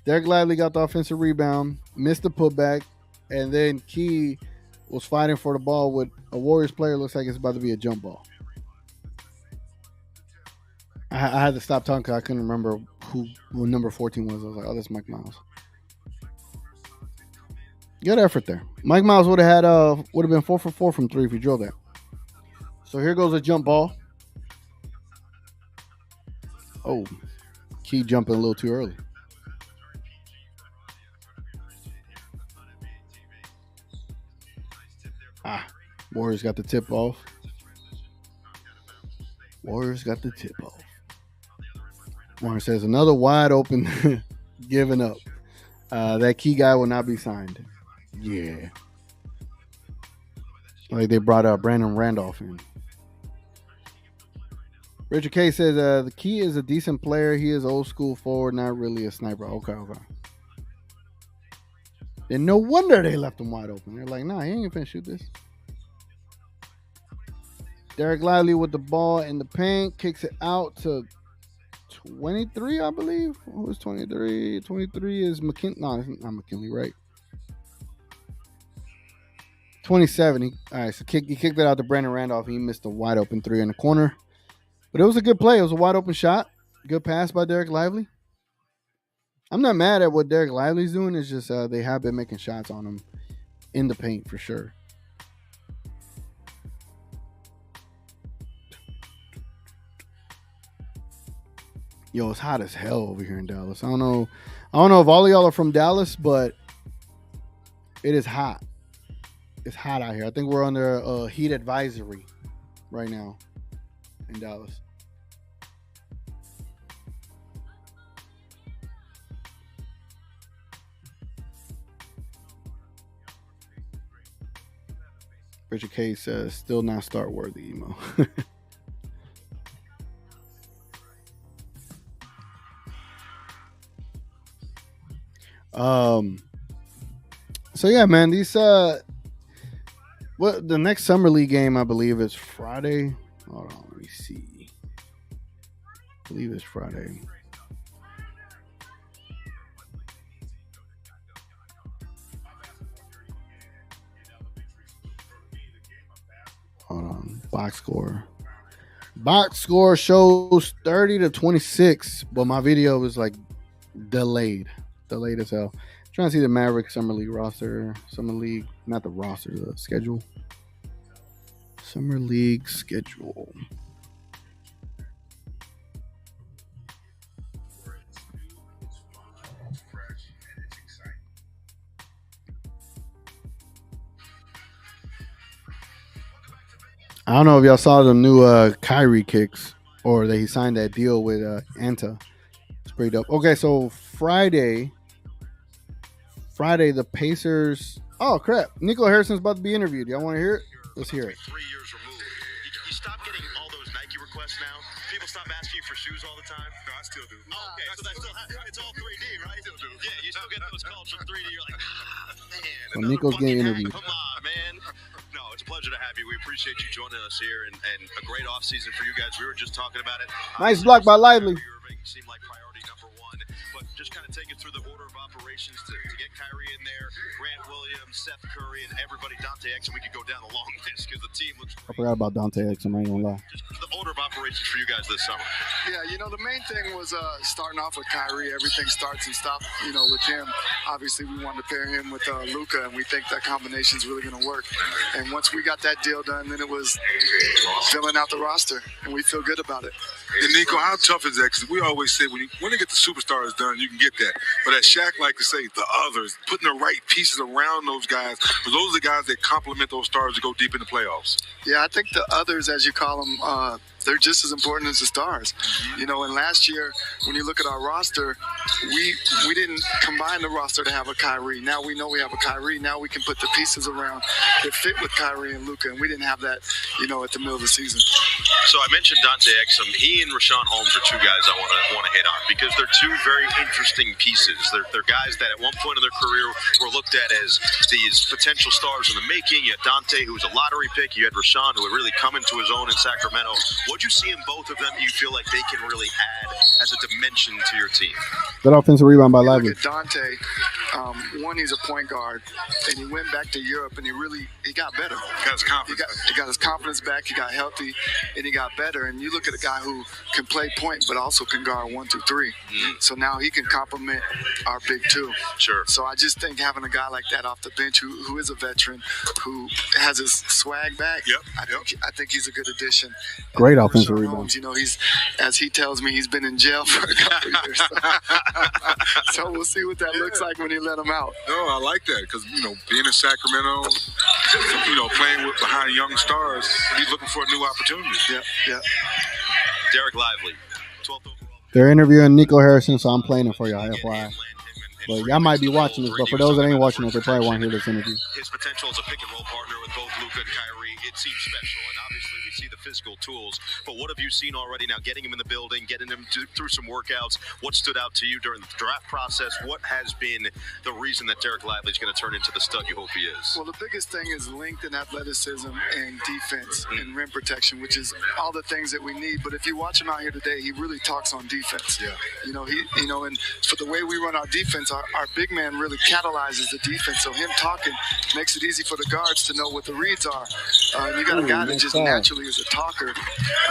Derek Lively got the offensive rebound. Missed the putback. And then Key was fighting for the ball with a Warriors player. Looks like it's about to be a jump ball. I had to stop talking because I couldn't remember who number 14 was. I was like, oh, that's Mike Miles. Good effort there. Mike Miles would have been 4 for 4 from 3 if he drilled that. So here goes a jump ball. Oh, Key jumping a little too early. Warriors got the tip off. Warriors says another wide open giving up. That Key guy will not be signed. Yeah. Like they brought Brandon Randolph in. Richard K says the Key is a decent player. He is old school forward, not really a sniper. Okay. Then no wonder they left him wide open. They're like, nah, he ain't finna shoot this. Derek Lively with the ball in the paint, kicks it out to 23, I believe. Who is 23? 23 is McKinley. No, it's not McKinley, right? 27. All right, so he kicked it out to Brandon Randolph. He missed a wide open 3 in the corner. But it was a good play. It was a wide open shot. Good pass by Derek Lively. I'm not mad at what Derek Lively's doing. It's just they have been making shots on him in the paint for sure. Yo, it's hot as hell over here in Dallas. I don't know if all of y'all are from Dallas, but it is hot. It's hot out here. I think we're under a heat advisory right now in Dallas. Richard K says, still not start worthy, emo. So yeah, man, these the next summer league game I believe is Friday. Hold on, let me see. I believe it's Friday. Hold on, box score. Box score shows 30-26, but my video was like delayed as hell. Trying to see the Mavericks summer league roster. Summer league, not the roster, the schedule. Summer league schedule. I don't know if y'all saw the new Kyrie kicks or that he signed that deal with Anta. It's pretty dope. Okay, so Friday, the Pacers. Oh crap! Nico Harrison's about to be interviewed. Y'all want to hear it? Let's hear it. 3 years removed. You stop getting all those Nike requests now. People stop asking you for shoes all the time. No, I still do. Oh, okay, so that's still it's all 3D, right? I still do. Yeah, you still get those calls from 3D. You're like, man. So Nico's getting interviewed. Come on, man. No, it's a pleasure to have you. We appreciate you joining us here, and a great off season for you guys. We were just talking about it. Nice block by Lively. Seemed like priority number one, but just kind of take it through the order of operations to get Kyrie in there, Grant Williams, Seth Curry, and everybody, Dante X, and we could go down the long list because the team looks great. I forgot about Dante X, I'm not gonna lie. Just the order of operations for you guys this summer. Yeah, the main thing was starting off with Kyrie. Everything starts and stops, with him. Obviously, we wanted to pair him with Luka, and we think that combination is really going to work. And once we got that deal done, then it was filling out the roster, and we feel good about it. And Nico, how tough is that? Because we always say when they get the superstars done, you can get that. But as Shaq like to say, the others, putting the right pieces around those guys, because those are the guys that complement those stars to go deep in the playoffs. Yeah, I think the others, as you call them, they're just as important as the stars. You know, and last year, when you look at our roster, we didn't combine the roster to have a Kyrie. Now we know we have a Kyrie. Now we can put the pieces around that fit with Kyrie and Luka, and we didn't have that, you know, at the middle of the season. So I mentioned Dante Exum. He and Rashawn Holmes are two guys I want to hit on because they're two very interesting pieces. They're guys that at one point in their career were looked at as these potential stars in the making. You had Dante, who was a lottery pick. You had Rashawn, who had really come into his own in Sacramento. What'd you see in both of them you feel like they can really add as a dimension to your team? Good offensive rebound by Lively. Look at Dante. One, he's a point guard, and he went back to Europe, and he got better. Got his confidence. He got his confidence back. He got healthy, and he got better. And you look at a guy who can play point, but also can guard 1 through 3. Mm-hmm. So now he can complement our big two. Sure. So I just think having a guy like that off the bench, who is a veteran, who has his swag back. Yep. I think he's a good addition. Great And offensive Rashawn rebound. Holmes, you know, as he tells me, he's been in jail for a couple of years. So we'll see what that looks like when he let him out. No, I like that because, you know, being in Sacramento, you know, playing behind young stars, he's looking for a new opportunity. Yeah. Derek Lively, 12th overall. They're interviewing Nico Harrison, so I'm playing it for y'all, FYI. But y'all might be watching this, but for those that ain't watching it, they probably won't hear this interview. His potential as a pick and roll partner with both Luka and Kyrie, it seems special. And obviously we see the physical tools. But what have you seen already now? Getting him in the building, getting him through some workouts. What stood out to you during the draft process? What has been the reason that Derek Lively is going to turn into the stud you hope he is? Well, the biggest thing is length and athleticism and defense and rim protection, which is all the things that we need. But if you watch him out here today, he really talks on defense. Yeah. And for the way we run our defense, our big man really catalyzes the defense. So him talking makes it easy for the guards to know what the reads are. And you got a guy that just naturally is a talker.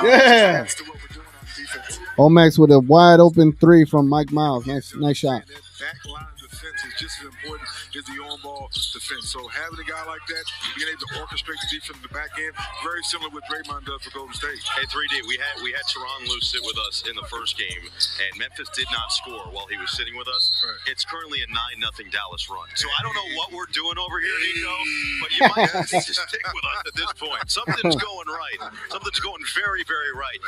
Yeah. That's what we're doing on defense. Omax with a wide open 3 from Mike Miles. Nice shot. And that back line of defense is just as important as the on-ball defense. So having a guy like that, being able to orchestrate the defense in the back end, very similar to what Draymond does for Golden State. Hey, 3D, we had Teron Lue sit with us in the first game, and Memphis did not score while he was sitting with us. Right. It's currently a 9-0 Dallas run. So I don't know what we're doing over here, Nico, but you might have to stick with us at this point. Something's going right. Something's going very, very right.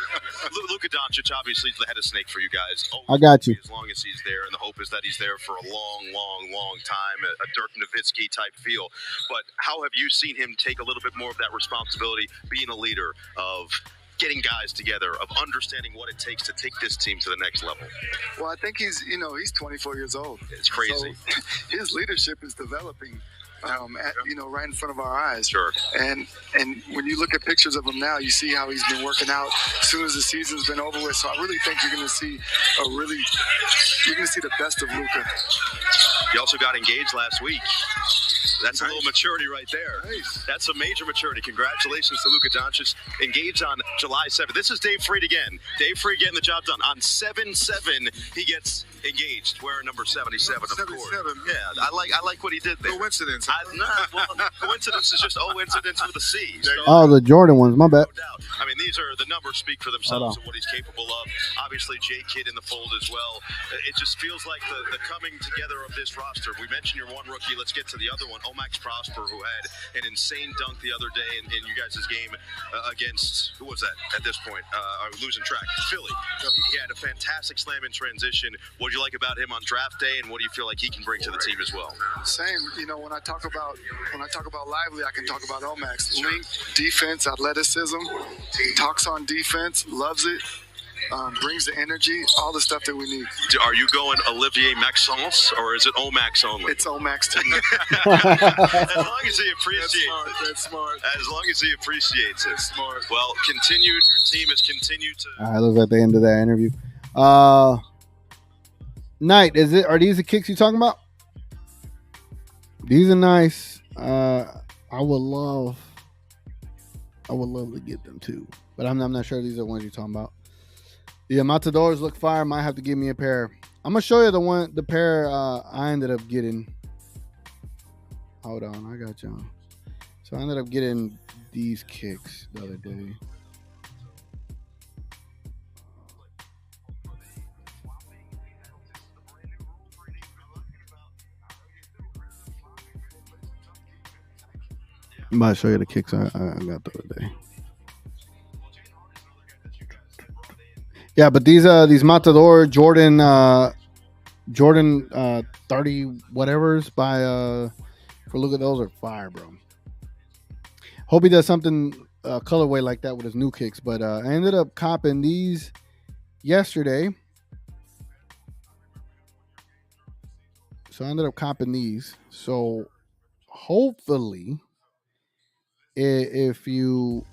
Luka Doncic obviously is the head of snake for you guys. I got you. As long as he's there, and the hope is that he's there for a long, long, long time, a Dirk Nowitzki type feel. But how have you seen him take a little bit more of that responsibility, being a leader, of getting guys together, of understanding what it takes to take this team to the next level? Well, I think he's 24 years old. It's crazy. So his leadership is developing. Right in front of our eyes. Sure. And when you look at pictures of him now, you see how he's been working out as soon as the season's been over with. So I really think you're going to see the best of Luka. He also got engaged last week. That's a little maturity right there. Nice. That's a major maturity. Congratulations to Luka Doncic. Engaged on July 7th. This is Dave Freed again. Dave Freed getting the job done. On 7/7, he gets engaged, wearing number 77, of course. 77. Yeah, I like what he did there. Coincidence. Coincidence is just coincidence with a C. So, Oh, the Jordan ones. My bad. no doubt. I mean, these are the numbers speak for themselves and what he's capable of. Obviously, J Kidd in the fold as well. It just feels like the coming together of this roster. We mentioned your one rookie. Let's get to the other one, Omax Prosper, who had an insane dunk the other day in you guys' game against, who was that at this point? Losing track, Philly. He had a fantastic slam in transition. What do you like about him on draft day, and what do you feel like he can bring to the team as well? Same. When I talk about Lively, I can talk about Omax. Length, defense, athleticism. Talks on defense, loves it. Brings the energy, all the stuff that we need. Are you going Olivier Maxence, or is it Omax only? It's Omax to me. As long as he appreciates it. That's smart. As long as he appreciates it. That's smart. Well, continued. Your team has continued to. All right, that was at the end of that interview. Knight, are these the kicks you talking about? These are nice. I would love to get them too, but I'm not sure these are the ones you're talking about. The Matadors look fire. Might have to give me a pair. I'm gonna show you the pair I ended up getting. Hold on, I got y'all. So I ended up getting these kicks the other day. I'm about to show you the kicks I got the other day. Yeah, but these Matador Jordan 30 whatevers by for look at those are fire, bro. Hope he does something colorway like that with his new kicks. But I ended up copping these yesterday. So I ended up copping these. So hopefully, if you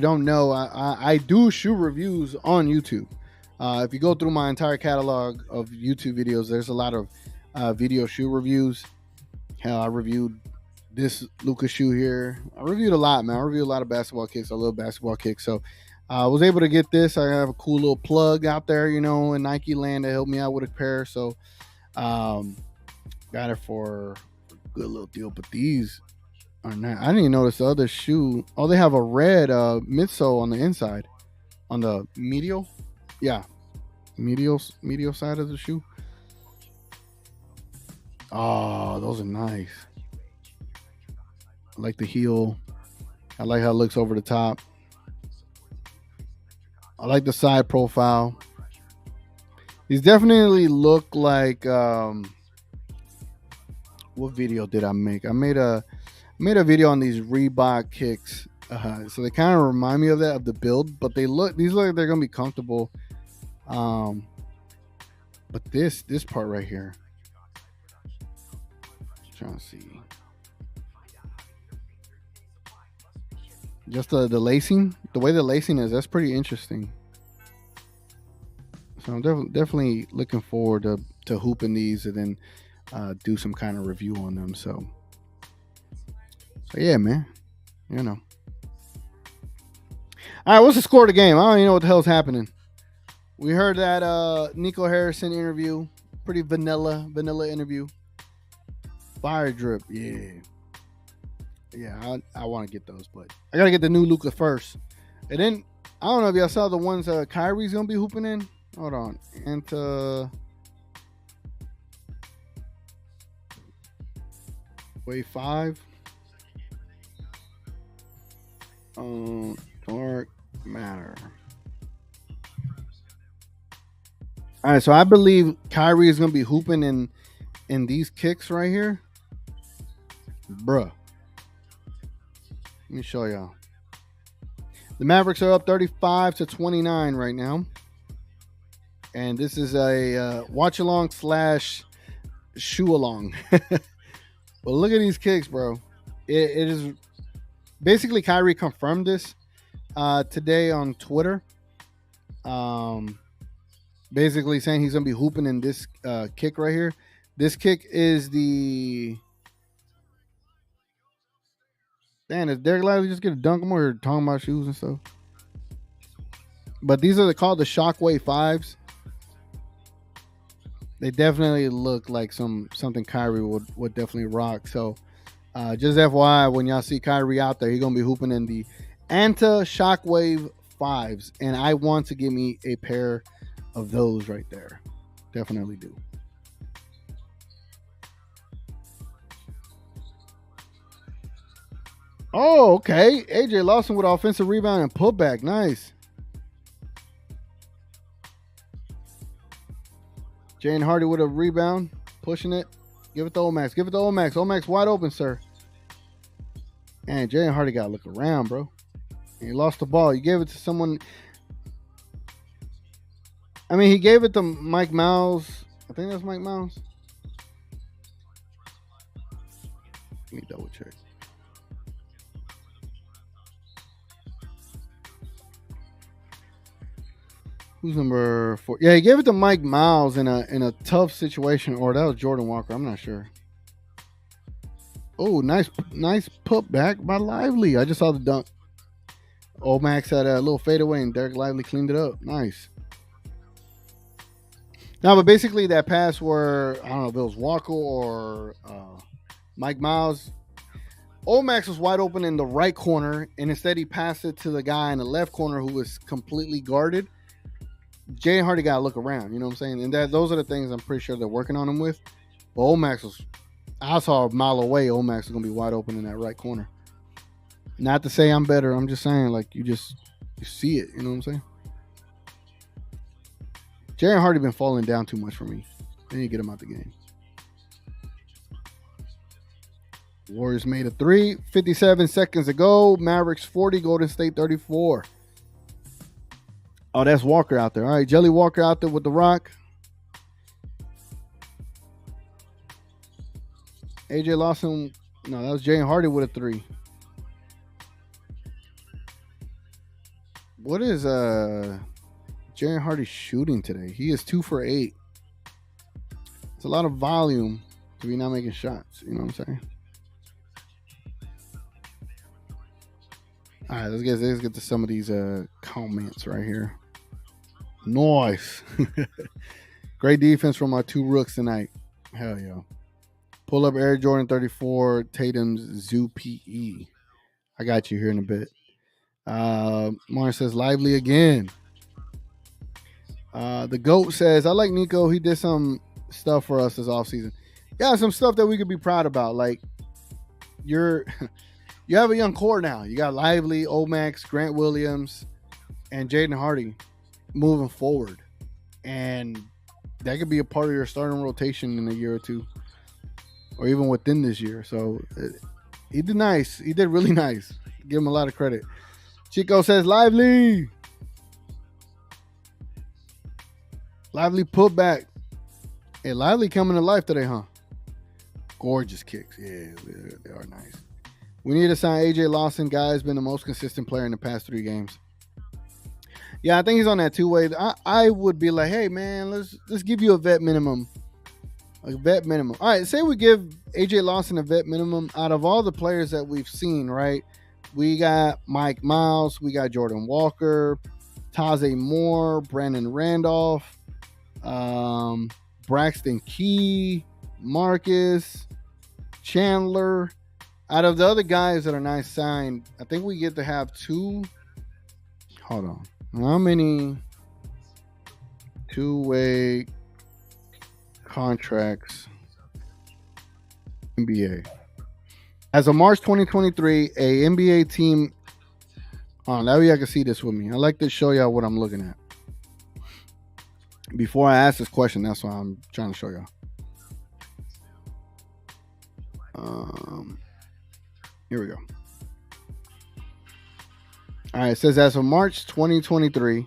don't know, I do shoe reviews on YouTube. If you go through my entire catalog of YouTube videos, there's a lot of video shoe reviews. Hell, I reviewed this Lucas shoe here. I reviewed a lot, man. I reviewed a lot of basketball kicks. I love basketball kicks. So I was able to get this. I have a cool little plug out there, in Nike land that helped me out with a pair. So got it for a good little deal. But these are not. I didn't even notice the other shoe. Oh, they have a red midsole on the inside. On the medial. Yeah. Medial side of the shoe. Oh, those are nice. I like the heel. I like how it looks over the top. I like the side profile. These definitely look like what video did I make? I made a video on these Reebok kicks. So they kind of remind me of that, of the build, but these look like they're gonna be comfortable. But this part right here, I'm trying to see. Just the lacing, the way the lacing is, that's pretty interesting. So I'm definitely looking forward to hooping these and then do some kind of review on them. So yeah, man. All right, what's the score of the game? I don't even know what the hell's happening. We heard that Nico Harrison interview. Pretty vanilla interview. Fire drip, yeah. Yeah, I want to get those, but I got to get the new Luka first. And then, I don't know if y'all saw the ones Kyrie's going to be hooping in. Hold on. Wave 5. Dark matter. All right, so I believe Kyrie is going to be hooping in these kicks right here. Bruh. Let me show y'all. The Mavericks are up 35-29 right now. And this is a watch along / shoe along. But look at these kicks, bro. It is basically Kyrie confirmed this today on Twitter. Basically saying he's going to be hooping in this kick right here. This kick is the... Damn, is Derek Lively just get a dunk him or talking about shoes and stuff? But these are called the Shockwave 5s. They definitely look like something Kyrie would definitely rock. So just FYI, when y'all see Kyrie out there, he's going to be hooping in the Anta Shockwave 5s. And I want to give me a pair of those right there. Definitely do. Oh, okay. AJ Lawson with offensive rebound and putback. Nice. Jane Hardy with a rebound. Pushing it. Give it to Omax. Give it to Omax. Omax wide open, sir. And Jane Hardy got to look around, bro. And he lost the ball. He gave it to someone. I mean, he gave it to Mike Miles. I think that's Mike Miles. Let me double check. Who's number 4? Yeah, he gave it to Mike Miles in a tough situation, or that was Jordan Walker. I'm not sure. Oh, nice putback by Lively. I just saw the dunk. Omax had a little fadeaway, and Derek Lively cleaned it up. Nice. No, but basically that pass where, I don't know if it was Walker or Mike Miles. Omax was wide open in the right corner, and instead he passed it to the guy in the left corner who was completely guarded. Jay Hardy got to look around, you know what I'm saying? And those are the things I'm pretty sure they're working on him with. But Omax I saw a mile away, Omax is going to be wide open in that right corner. Not to say I'm better. I'm just saying, like, you see it, you know what I'm saying? Jaren Hardy been falling down too much for me. I need to get him out the game. Warriors made a 3. 57 seconds ago. Mavericks 40. Golden State 34. Oh, that's Walker out there. All right, Jelly Walker out there with the rock. AJ Lawson. No, that was Jaren Hardy with a 3. What is Jaren Hardy shooting today? He is 2 for 8. It's a lot of volume to be not making shots. You know what I'm saying? All right, let's get to some of these comments right here. Nice. Great defense from our 2 rooks tonight. Hell yeah. Pull up Air Jordan 34, Tatum's Zoo PE. I got you here in a bit. Martin says, lively again. The GOAT says, I like Nico. He did some stuff for us this offseason. Yeah, some stuff that we could be proud about. Like, you have a young core now. You got Lively, Omax, Grant Williams, and Jaden Hardy moving forward. And that could be a part of your starting rotation in a year or two, or even within this year. So he did nice. He did really nice. Give him a lot of credit. Chico says, Lively. Lively put back. Hey, Lively coming to life today, huh? Gorgeous kicks. Yeah, they are nice. We need to sign AJ Lawson. Guy's been the most consistent player in the past 3 games. Yeah, I think he's on that 2-way. I would be like, hey, man, let's give you a vet minimum. A vet minimum. All right, say we give AJ Lawson a vet minimum. Out of all the players that we've seen, right? We got Mike Miles. We got Jordan Walker, Taze Moore, Brandon Randolph, Braxton Key, Marcus, Chandler. Out of the other guys that are nice signed, I think we get to have 2. Hold on. How many 2-way contracts NBA? As of March 2023, a NBA team. Oh, that way I can see this with me. I like to show y'all what I'm looking at. Before I ask this question, that's why I'm trying to show y'all. Here we go. All right, it says as of March 2023,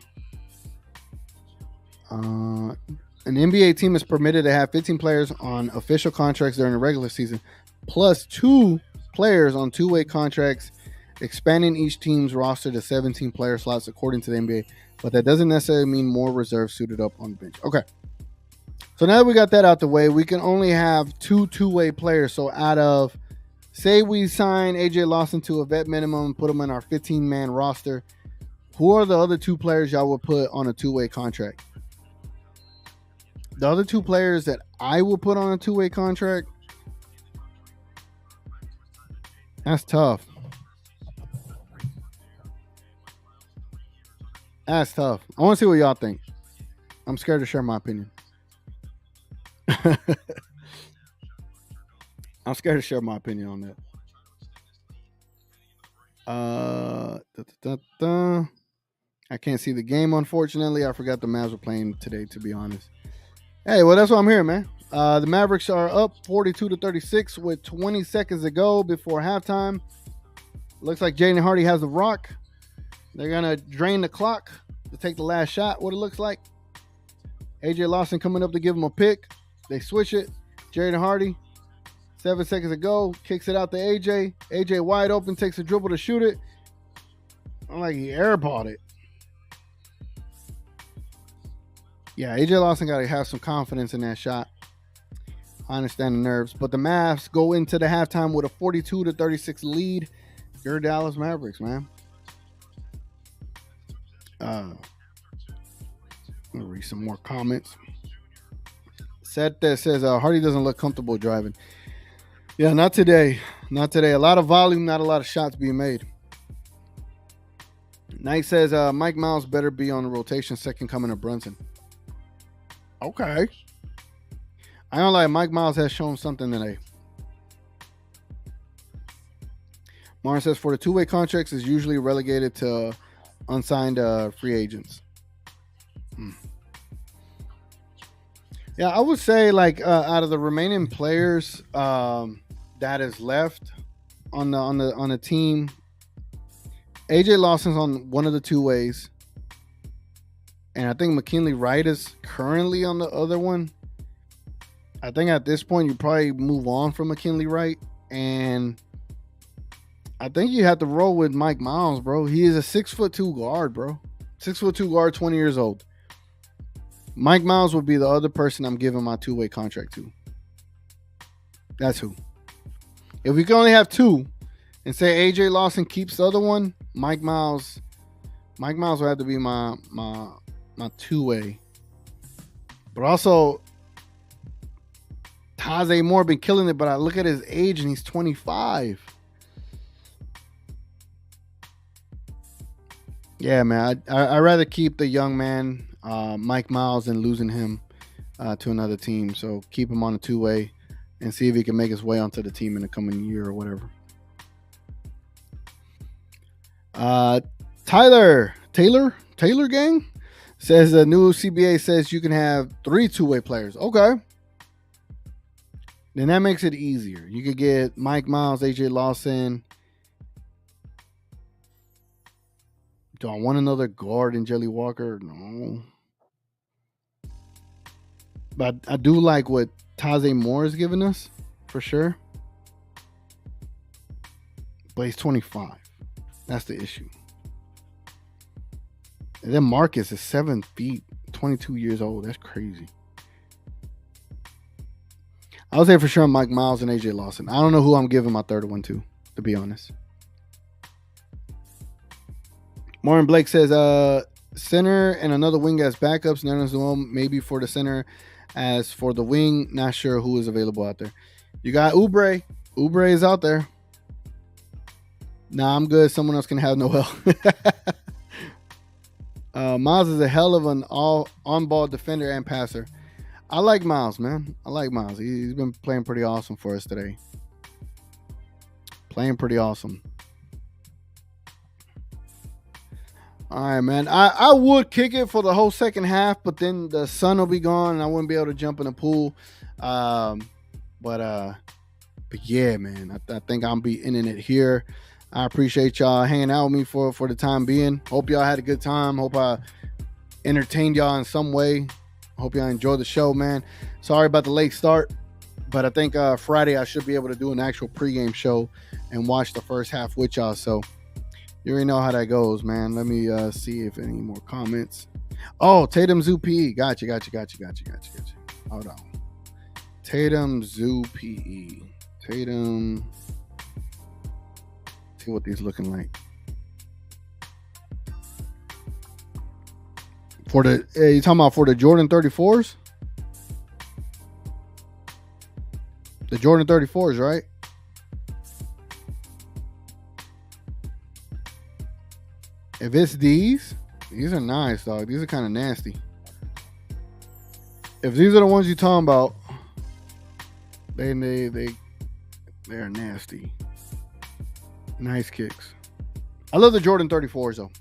an NBA team is permitted to have 15 players on official contracts during the regular season, plus 2 players on 2-way contracts, expanding each team's roster to 17 player slots according to the NBA. But that doesn't necessarily mean more reserves suited up on the bench. Okay. So now that we got that out the way, we can only have 2 2-way players. So out of, say we sign AJ Lawson to a vet minimum, put him in our 15-man roster, who are the other 2 players y'all would put on a 2-way contract? The other 2 players that I will put on a 2-way contract, that's tough. That's tough. I want to see what y'all think. I'm scared to share my opinion. I'm scared to share my opinion on that. I can't see the game, unfortunately. I forgot the Mavs were playing today, to be honest. Hey, well, that's what I'm hearing, man. The Mavericks are up 42-36 with 20 seconds to go before halftime. Looks like Jaden Hardy has the rock. They're going to drain the clock to take the last shot, what it looks like. AJ Lawson coming up to give him a pick. They switch it. Jaden Hardy, 7 seconds to go, kicks it out to AJ. AJ wide open, takes a dribble to shoot it. I'm like, he airballed it. Yeah, AJ Lawson got to have some confidence in that shot. I understand the nerves. But the Mavs go into the halftime with a 42-36 lead. You're Dallas Mavericks, man. I'm going to read some more comments. Seth says, Hardy doesn't look comfortable driving. Yeah, not today. Not today. A lot of volume, not a lot of shots being made. Knight says, Mike Miles better be on the rotation, second coming of Brunson. Okay. I don't like Mike Miles has shown something today. Martin says, for the 2-way contracts is usually relegated to unsigned free agents. Yeah, I would say like out of the remaining players that is left on the team, AJ Lawson's on one of the two ways, and I think McKinley Wright is currently on the other one. I think at this point you probably move on from McKinley Wright, and I think you have to roll with Mike Miles, bro. He is a 6'2" guard, bro. 6'2" guard, 20 years old. Mike Miles would be the other person I'm giving my two-way contract to. That's who. If we can only have two and say AJ Lawson keeps the other one, Mike Miles will have to be my two-way. But also, Taze Moore been killing it, but I look at his age and he's 25. Yeah, man. I'd rather keep the young man, Mike Miles, than losing him to another team. So keep him on a two-way and see if he can make his way onto the team in the coming year or whatever. Taylor gang says the new CBA says you can have 3 two-way players. Okay. Then that makes it easier. You could get Mike Miles, AJ Lawson. Do I want another guard in Jelly Walker? No. But I do like what Taze Moore is giving us, for sure. But he's 25. That's the issue. And then Marcus is 7 feet, 22 years old. That's crazy. I would say for sure Mike Miles and AJ Lawson. I don't know who I'm giving my third one to be honest. Martin Blake says, center and another wing as backups. None of them, maybe for the center. As for the wing, not sure who is available out there. You got Oubre. Oubre is out there. Nah, I'm good. Someone else can have Noel. Miles is a hell of an on-ball defender and passer. I like Miles, man. I like Miles. He's been playing pretty awesome for us today. Playing pretty awesome. All right, man. I would kick it for the whole second half, but then the sun will be gone and I wouldn't be able to jump in the pool. But yeah, man. I think I'll be ending it here. I appreciate y'all hanging out with me for the time being. Hope y'all had a good time. Hope I entertained y'all in some way. Hope y'all enjoyed the show, man. Sorry about the late start, but I think Friday I should be able to do an actual pregame show and watch the first half with y'all. So you already know how that goes, man. Let me see if any more comments. Oh, Tatum Zoo PE. Gotcha. Hold on. Tatum Zoo PE. Tatum. See what these looking like. For the you talking about for the Jordan 34s? The Jordan 34s, right? If it's these are nice, dog. These are kind of nasty. If these are the ones you're talking about, they're nasty. Nice kicks. I love the Jordan 34s though.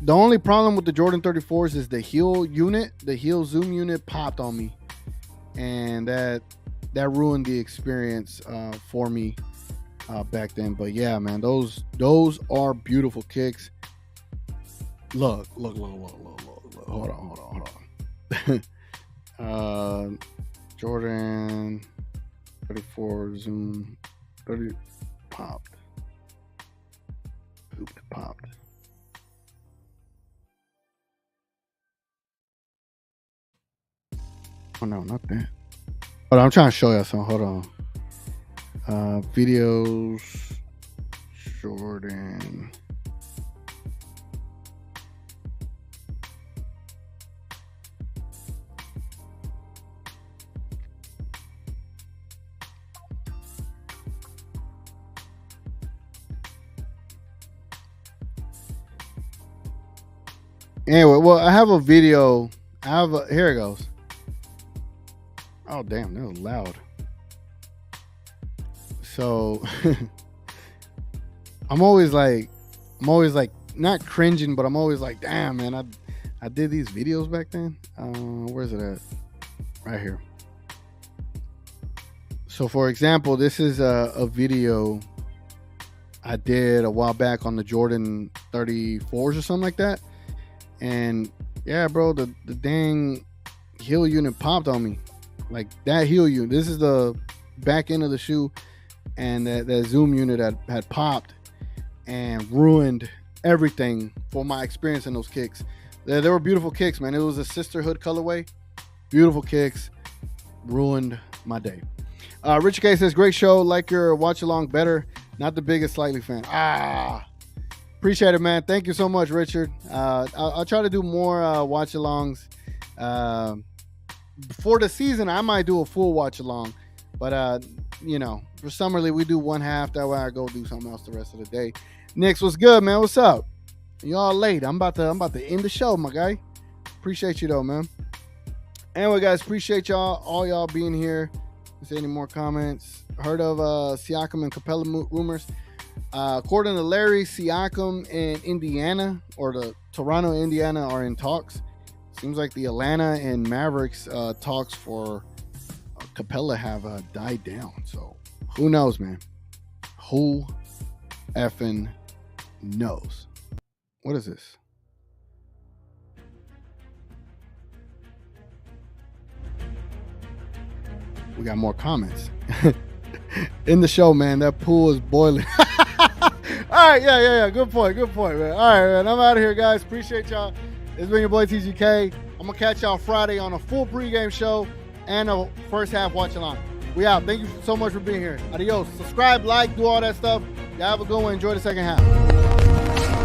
The only problem with the Jordan 34s is the heel unit, the heel zoom unit popped on me, and that ruined the experience for me back then. But yeah, man, those are beautiful kicks. Look. Hold on. Jordan 34 zoom 30 popped. Hooped popped. Oh no, not that. Hold on, I'm trying to show y'all something. Hold on. Videos. Jordan. Anyway, well, I have a video. Here it goes. Oh, damn, that was loud. So, I'm always like, not cringing, but I'm always like, damn, man, I did these videos back then. Where's it at? Right here. So for example, this is a video I did a while back on the Jordan 34s or something like that. And yeah, bro, the dang heel unit popped on me. Like that heel unit. This is the back end of the shoe, and that zoom unit had popped and ruined everything for my experience in those kicks. They were beautiful kicks, man. It was a sisterhood colorway. Beautiful kicks. Ruined my day. Richard K says, great show. Like your watch along better. Not the biggest Slightly fan. Appreciate it, man. Thank you so much, Richard. I'll try to do more watch alongs. For the season, I might do a full watch along. But, for Summer League, we do one half. That way I go do something else the rest of the day. Nix, what's good, man? What's up? Y'all late. I'm about to end the show, my guy. Appreciate you, though, man. Anyway, guys, appreciate all y'all being here. Is there any more comments? Heard of Siakam and Capella rumors? According to Larry, Siakam and Indiana, or the Toronto, Indiana, are in talks. Seems like the Atlanta and Mavericks talks for Capella have died down. So who knows, man? Who effing knows? What is this? We got more comments. In the show, man, that pool is boiling. All right, yeah. Good point, man. All right, man, I'm out of here, guys. Appreciate y'all. It's been your boy TGK. I'm going to catch y'all Friday on a full pregame show and a first half watch along. We out. Thank you so much for being here. Adios. Subscribe, like, do all that stuff. Y'all have a good one. Enjoy the second half.